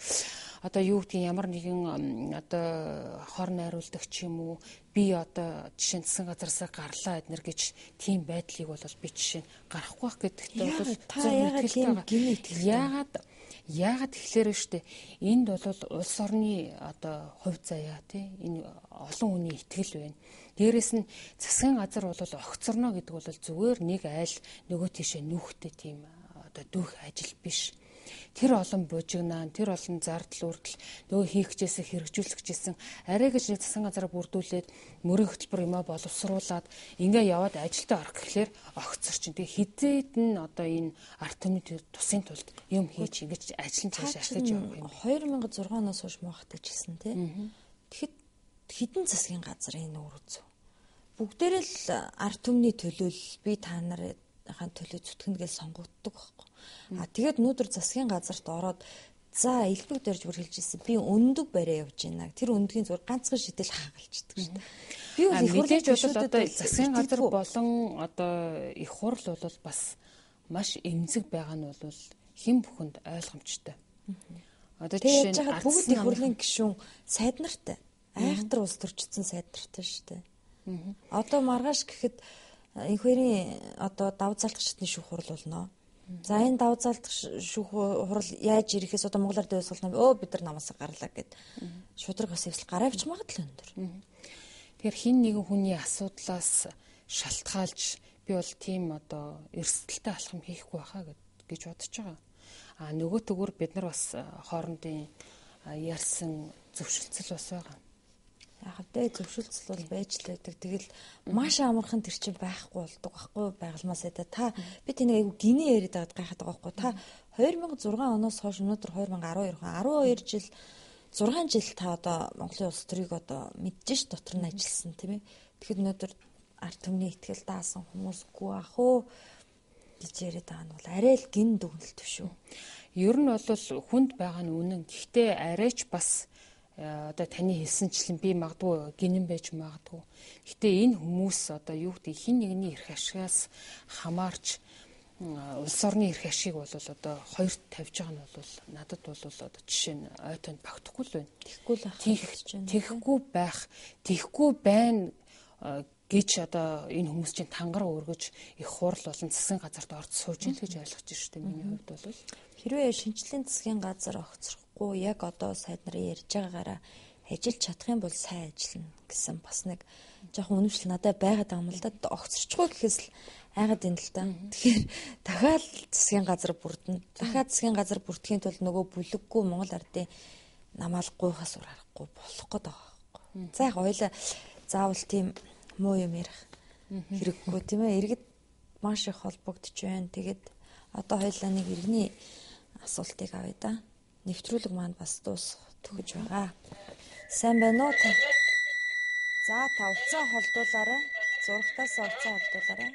одоо юу гэдгийг ямар нэгэн одоо хор найруулагч юм уу би одоо жишээ нь засгийн газараас гарлаа эднэр гэж тийм байдлыг бол би жишээ нь гарахгүй байх гэдэгтээ бол яагаад тэгэхээр штэ энд бол улс орны одоо хувь заяа тий энэ олон хүний итгэл байна. Дээрээс нь засгийн газар бол огцорно гэдэг бол зүгээр нэг айл нөгөө тийшээ нүүхтэй тийм одоо дүүх ажил биш. Тэр олон бужигнаа, тэр олон зардал үрдэл нөгөө хийх гэжсэн хэрэгжүүлэх гэжсэн арай гэж нэг засгийн газараа бүрдүүлээд мөрийн хөтөлбөр юмаа боловсруулад ингээ яваад ажилдаа орох гэхлээр огцорчин. Тэгээ хизээд нь одоо энэ ард түмний тусын тулд юм хийж ингэж ажил нь цааш ахиж явах юм. 2006 оноос хойш муухтай ч гэсэн тий. Тэгэхэд хідэн засгийн газар энэ үр үзв. Бүгдээрээ л ард түмний төлөөлөл би та нарын төлөө зүтгэнэ гэж сонгогддог байхгүй. Тэгээд өнөөдөр засгийн газарт ороод за элбэг дээрж бүр хэлж ирсэн. Би өндөг бариа явж байна. Тэр өндгийн зур ганцхан шидэл хаагалцдаг шүү дээ. Би бол их хурлын одоо засгийн газар болон одоо их хурл бол бас маш эмзэг байгаа нь бол хэн бүхэнд ойлгомжтой. Одоо жишээ нь бүгд их хурлын гишүүн сайд нартай. Айхтар улс төрчсөн сайд нартай шүү дээ. Одоо маргааш гэхэд энэ хоёрын одоо давуу залгагчдын шүүх хурал болно. За энэ давуу залгагч шүүх хурал яаж ирэхээс одоо Монгол Ардын хувьсгал бид нар намаас гарлаа гэд шудраг бас эвсэл гараа авч магадлал өндөр. Тэгэхээр хин нэгэн хүний асуудлаас шалтгаалж би бол тийм одоо эрсдэлтэй алхам хийхгүй байхаа гэж бодож байгаа. Нөгөө төгөр бид нар бас хоорондын ярьсан зөвшөлтсөл бас байгаа. Яг тэ зөвшөлтсөл бол байж л байдаг. Тэгэл маш амархан тэр чинь байхгүй болдог байхгүй байгалмаасаа та би тэнийг айгу гинэ яриад байгаад гайхаад байгаа байхгүй. Та 2006 оноос хойш өнөөдөр 2012 жил 6 жил та одоо Монголын улс төрийг одоо мэдж ш дотор нь ажилласан тийм ээ. Тэгэхэд өнөөдөр ард түмний итгэл даасан хүмүүсгүй ах уу гэж яриад байгаа нь бол арай л гин дүгнэлт шүү. Ер нь бол хүнд байгаа нь үнэн. Гэхдээ арайч бас одоо таны хэлсэнчлэн би магадгүй гинэн байж магадгүй. Гэтэ энэ хүмүүс одоо юу гэдэг хин нэгний эрх ашигаас хамаарч улс орны эрх ашиг бол одоо хоёрт тавьж байгаа нь бол надад бол одоо жишээ нь ойтонд багтахгүй л байна. Тэхгүй байна гэж одоо энэ хүмүүс чинь тангар өргөж их хурал болон засгийн газарт орж сууж ийн л гэж ойлгож байна шүү дээ. Миний хувьд бол хэрвээ шинжлэлийн засгийн газар огцрохгүй яг одоо сайд нарын ярьж байгаагаараа ажиллаж чадах юм бол сайн ажиллана гэсэн бас нэг жоохон үнэмшил надад байгаад байгаа юм л да. Огцорчгүй гэхээс л айгаад энэ л да. Тэгэхээр дахиад засгийн газар бүрдэнэ. Дахиад засгийн газар бүрдэхийн тулд нөгөө бүлэггүй Монгол ардын намаалгүйхаас ур харахгүй болох гээд байгаа байхгүй. За яг хоёлаа заавал тийм муу юм ярих хэрэггүй тийм ээ. Иргэд маш их холбогдож байна. Тэгээд одоо хоёлаа нэг иргэний асуултыг авъя да. Нэвтрүүлэг маань бас дуусах төгөж байгаа. Сайн байна уу та? За та уцаа холдуулаарай. Зурагтаас уцаа холдуулаарай.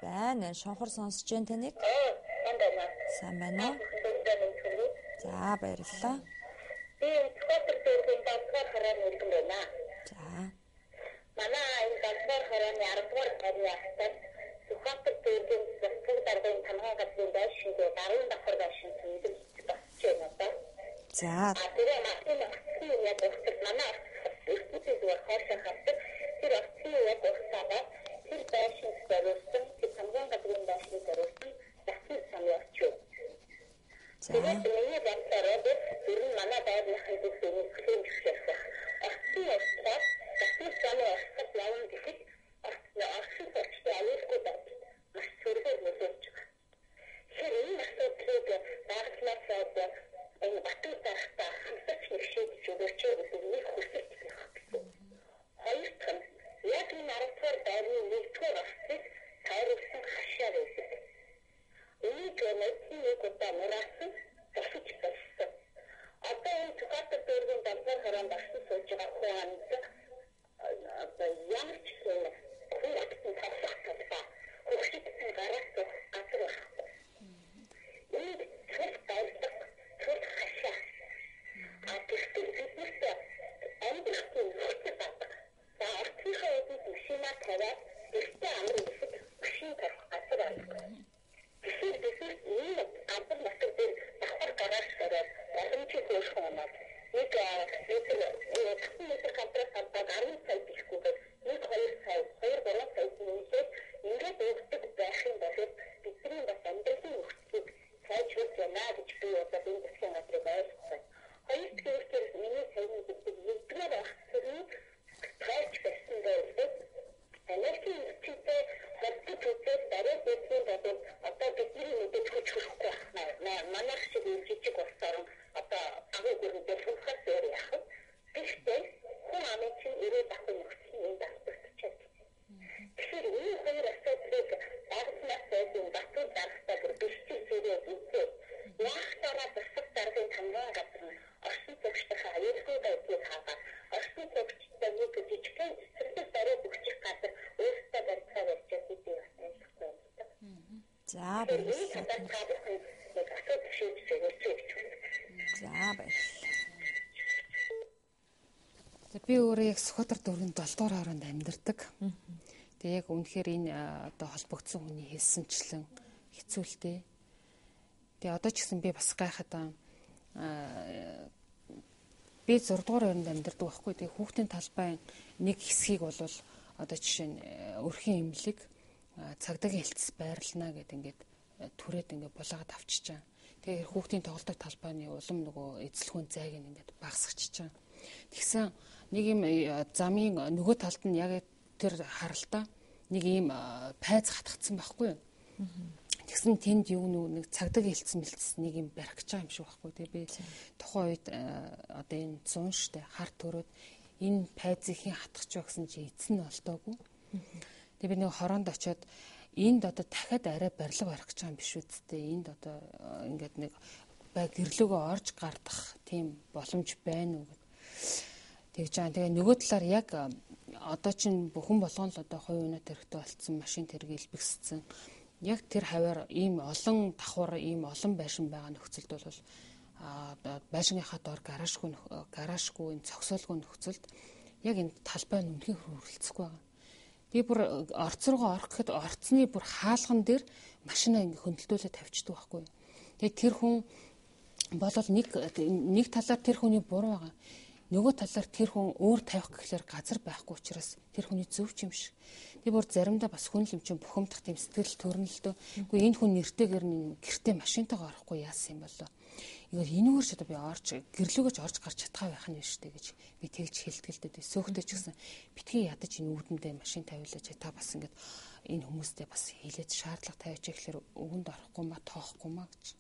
Байна. Шонхор сонсож байна таныг. Сайн байна уу? За баярлалаа. Би Скотер дүүргийн далдгаар хараад үлдэн байна. За. Манай энэ далдгаар хараад 10 дугаар гарны ахтад Скотер дүүргийн засгийн даргын тамгаан газрын байшингийн даруун давхар байшин тэмдэглэж басж байна да. За. Тэгээ машин яг өгсөн манай эртний зүгээр хоошоо хатдаг. Тэр оцсон яг өгсөөгөө тэр байшин зориулсан, тэр тамгаан газрын байшин зориулсан засгийн самын очив. Тэгээд миний батараа тэр манай байрны хэдийн хэвлэн гişсэн. Оцсон өстой засгийн самын очив явна гэхэд оцсон очтой аюулгүй байд. Маш зүрхээ үлээж байгаа. Тэгэхээр энэ асуудлыг багтлаасаа энэ батгүй тахта хамтарч нэг шийдэж өгөөч гэдэг нэг хүсэлт байна. Хоёрт нь яг энэ 10 дугаар байрны 1-р офсыг тайруулсан хашаа байдаг. Энийг нэг удаа мураасан засаж байсан. Одоо энэ Скотер дүүргийн далдгаар хараад багсан сууж байгаа хүнд одоо ямар ч юм хүүхдийн тавсах талбай хүүхдийн гараас газар байхгүй. Энэ цэц байлдаг цэц хашаа. Гэхдээ биднээс амьдрахын хэрэгтэй байдаг. За ортынхаа үдд машина тавиад ихтэй амрын хэсэг машин тарих газар байдаг. Тэгэхээр энэ газар нутаг дээр давхар гараж гараад боломжтой хөөх юмаа нэг метр квадрат гадаг 10 сая бихгүй нэг 2 сая 2-3 сая үнэхээр ингээд өгдөг байх юм бол бидний бас амьдралын өгцгийг сайжруулж байна гэж би одоо энэ засгийн газрыг ойлгосон. Хоёр дахь миний сайн гэдэг нэгдүгээр ахсрын тайлж байсан байдаг. Энэхний үчигтэй хэвчээ төсөв дараа дэвсгэн байдаг. Одоо бидний мэдээж хүч хүрэхгүй байна. Манайх шиг жижиг болсон одоо агуу гүрэн дэлгэрхээс өөр яах вэ? Гэхдээ хүн амын чинь ирээд ахын нөхцөл юм дасчихсан. Тэгэхээр энэ хоёр асуудлыг багцнаас байсан батгүй дарахтаа бүр бэлтгэл зэрэг үзээ. Яахтараа засаг даргын тамгаан газар нь орчин цагтаа аюулгүй байдлыг хаагаад орчин цагтаа нэг жижигхэн зэрэг дараа бүгчих газар өөртөө барьцаа барьж байгаа юм байна. За баярлалаа. За баярлалаа. Би өөрөө яг Скотер дүүргийн 7 дугаар хороонд амьдардаг. Тэгээ яг үнэхээр энэ одоо холбогдсон хүний хэлсэнчлэн хэцүүлтэй. Тэгээ одоо ч гэсэн би бас гайхаад би 6 дугаар хороонд амьдардаг байхгүй. Тэгээ хүүхдийн талбай нэг хэсгийг бол одоо жишээ нь өрхийн имлэг цагдаагийн хэлтс байрлана гэд ингээд түрээд ингээд булаагаад авчиж байгаа. Тэгээ хүүхдийн тоглолтын талбайны улам нөгөө эзлэхүүн зайг ингээд багасгачихж байгаа. Тэгсэн нэг юм замын нөгөө талд нь яг тэр харалтаа нэг ийм пайз хатгацсан байхгүй юу. Тэгсэн тэнд юу нэг цагдаагийн хэлтс мэлтс нэг юм барих гэж байгаа юм шиг байхгүй. Тэгээ би тухайн үед одоо энэ 100 штэ харт төрөөд энэ пайзыг хэн хатгах вэ гэсэн чи эцэн нь олдоогүй. Тэгээ би нэг хороонд очиод энд одоо дахиад арай барилга барих гэж байгаа юм биш үсттэй. Энд одоо ингээд нэг гэрлөөгөө орж гардах тийм боломж байна уу гэд. Тэгж байгаа. Тэгээ нөгөө талаар яг одоо чинь бүхэн болгоно л одоо хувь өнөт хэрэгтэй болцсон машин тэрэг илбэгссэн. Яг тэр хаваар ийм олон давхар ийм олон байшин байгаа нөхцөлд бол байшингийнхаа доор гаражгүй цогцолгүй нөхцөлд яг энэ талбай нь үнхээр хүрэлцэхгүй байгаа. Би бүр орц руугаа орох гэхэд орцны бүр хаалган дээр машинаа ингэ хөндлөлтөөлө тавьчихдаг байхгүй. Тэгээд тэр хүн болол нэг талаар тэр хүний буруу байгаа. Нөгөө талаар тэр хүн өөр тавих гэхлээр газар байхгүй учраас тэр хүний зөв ч юм шиг. Би бүр заримдаа бас хүн л юм чинь бухимдах тийм сэтгэл төрнө л дөө. Үгүй энэ хүн нэртэйгээр нь гэртээ машинтайгаа орохгүй яасан юм болоо. Энэгээр ч одоо би орж гэрлүүгөөч орж гарч чадхаа байх нь биш үү гэж би тэгж хэлтгэлтэй. Сөөхтэй ч гэсэн битгий ядаж энэ үүдэндээ машин тавиулаач та бас ингээд энэ хүмүүстэй бас хилээд шаардлага тавиач гэхлээр өгөнд орохгүй ма тоохгүй ма гэж.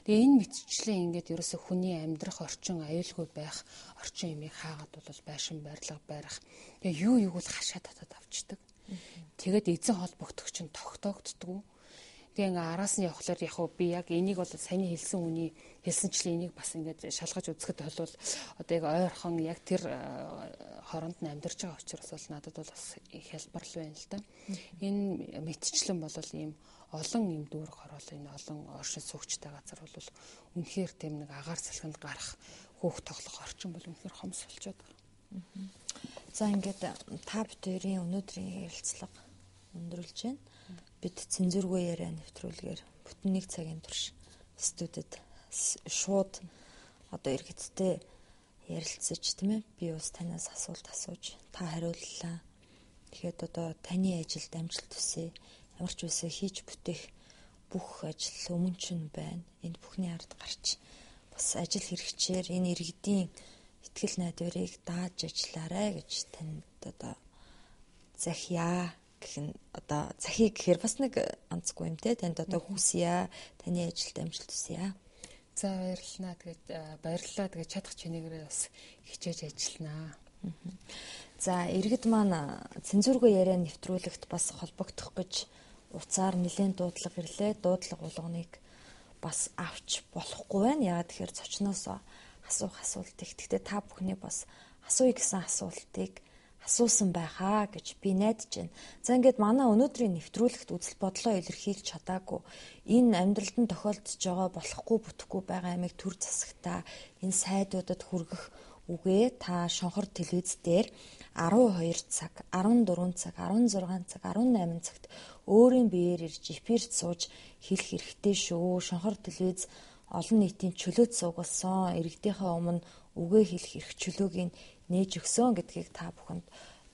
Тэгээ энэ мэтчлэн ингээд ерөөсө хүний амьдрах орчин аюулгүй байх орчин юмыг хаагаад бол байшин барилга барих. Тэгээ юу бол хашаа татаад авчдаг. Тэгээд эзэн холбогдох чинь тогтоогддгүү. Тэгээ ингээ араас нь явхлаар би яг энийг бол саяны хэлсэн хүний хэлсэнчлэн энийг бас ингээд шалгаж үзэхэд бол одоо яг ойрхон яг тэр хоронд нь амьдарч байгаа учраас бол надад бол бас хялбарл байна л да. Энэ мэтчлэн бол ийм олон юм дүүрэг хороолоо энэ олон оршин суугчтай газар бол үнэхээр тийм нэг агаар салхинд гарах хөөх тоглох орчин бол үнэхээр хомс болчиход байгаа. За ингээд та бүхэн өнөөдрийн ярилцлага өндөрлж байна. Бид цензургүй яриа нэвтрүүлгээр бүтэн 1 цагийн турш студид шууд одоо иргэдтэй ярилцаж тийм ээ би бас танаас асуулт асууж та хариуллаа. Тэгэхэд одоо таны ажилд амжилт хүсье. Ямар ч үсэ хийж бүтээх бүх ажил өмнө чинь байна. Энд бүхний ард гарч бас ажил хэрэгчээр энэ иргэдийн итгэл найдварыг дааж ажиллаарай гэж танд одоо захиа гэх нь одоо захий гэхээр бас нэг онцгүй юм те танд одоо хүсье таны ажилд амжилт хүсье. За баярлалаа. Тэгээд баярлалаа. Тэгээд чадах чинээгээр бас хичээж ажилланаа. За иргэд маань цензургүй яриа нэвтрүүлэгт бас холбогдох гэж уцаар нэлээд дуудлага ирлээ. Дуудлага болгоныг бас авч болохгүй байна. Яагаад тэгэхээр зочноос асуух асуулт их. Гэхдээ та бүхний бас асууя гэсэн асуултыг асуусан байхаа гэж би найдаж байна. За ингээд манай өнөөдрийн нэвтрүүлэгт үзэл бодлоо илэрхийлж чадаагүй энэ амьдралд нь тохиолдож байгаа болохгүй бүтэхгүй байгаа амиг төр засагтаа энэ сайдуудад хүргэх үгээ та шонхор телевиз дээр 12 цаг, 14 цаг, 16 цаг, 18 цагт өөрийн биеэр ирж эфирт сууж хэлэх хэрэгтэй шүү. Шонхор телевиз олон нийтийн чөлөөт суугалсан иргэдийнхээ өмнө үгээ хэлэх эрх чөлөөг нээж өгсөн гэдгийг та бүхэнд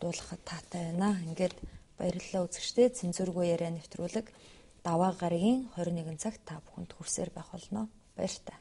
дуулгахад таатай байна. Ингээд баярлалаа үзэгчдээ. Цензургүй яриа нэвтрүүлэг даваа гарагийн 21 цагт та бүхэнд хүрсээр байх болно. Баяр та.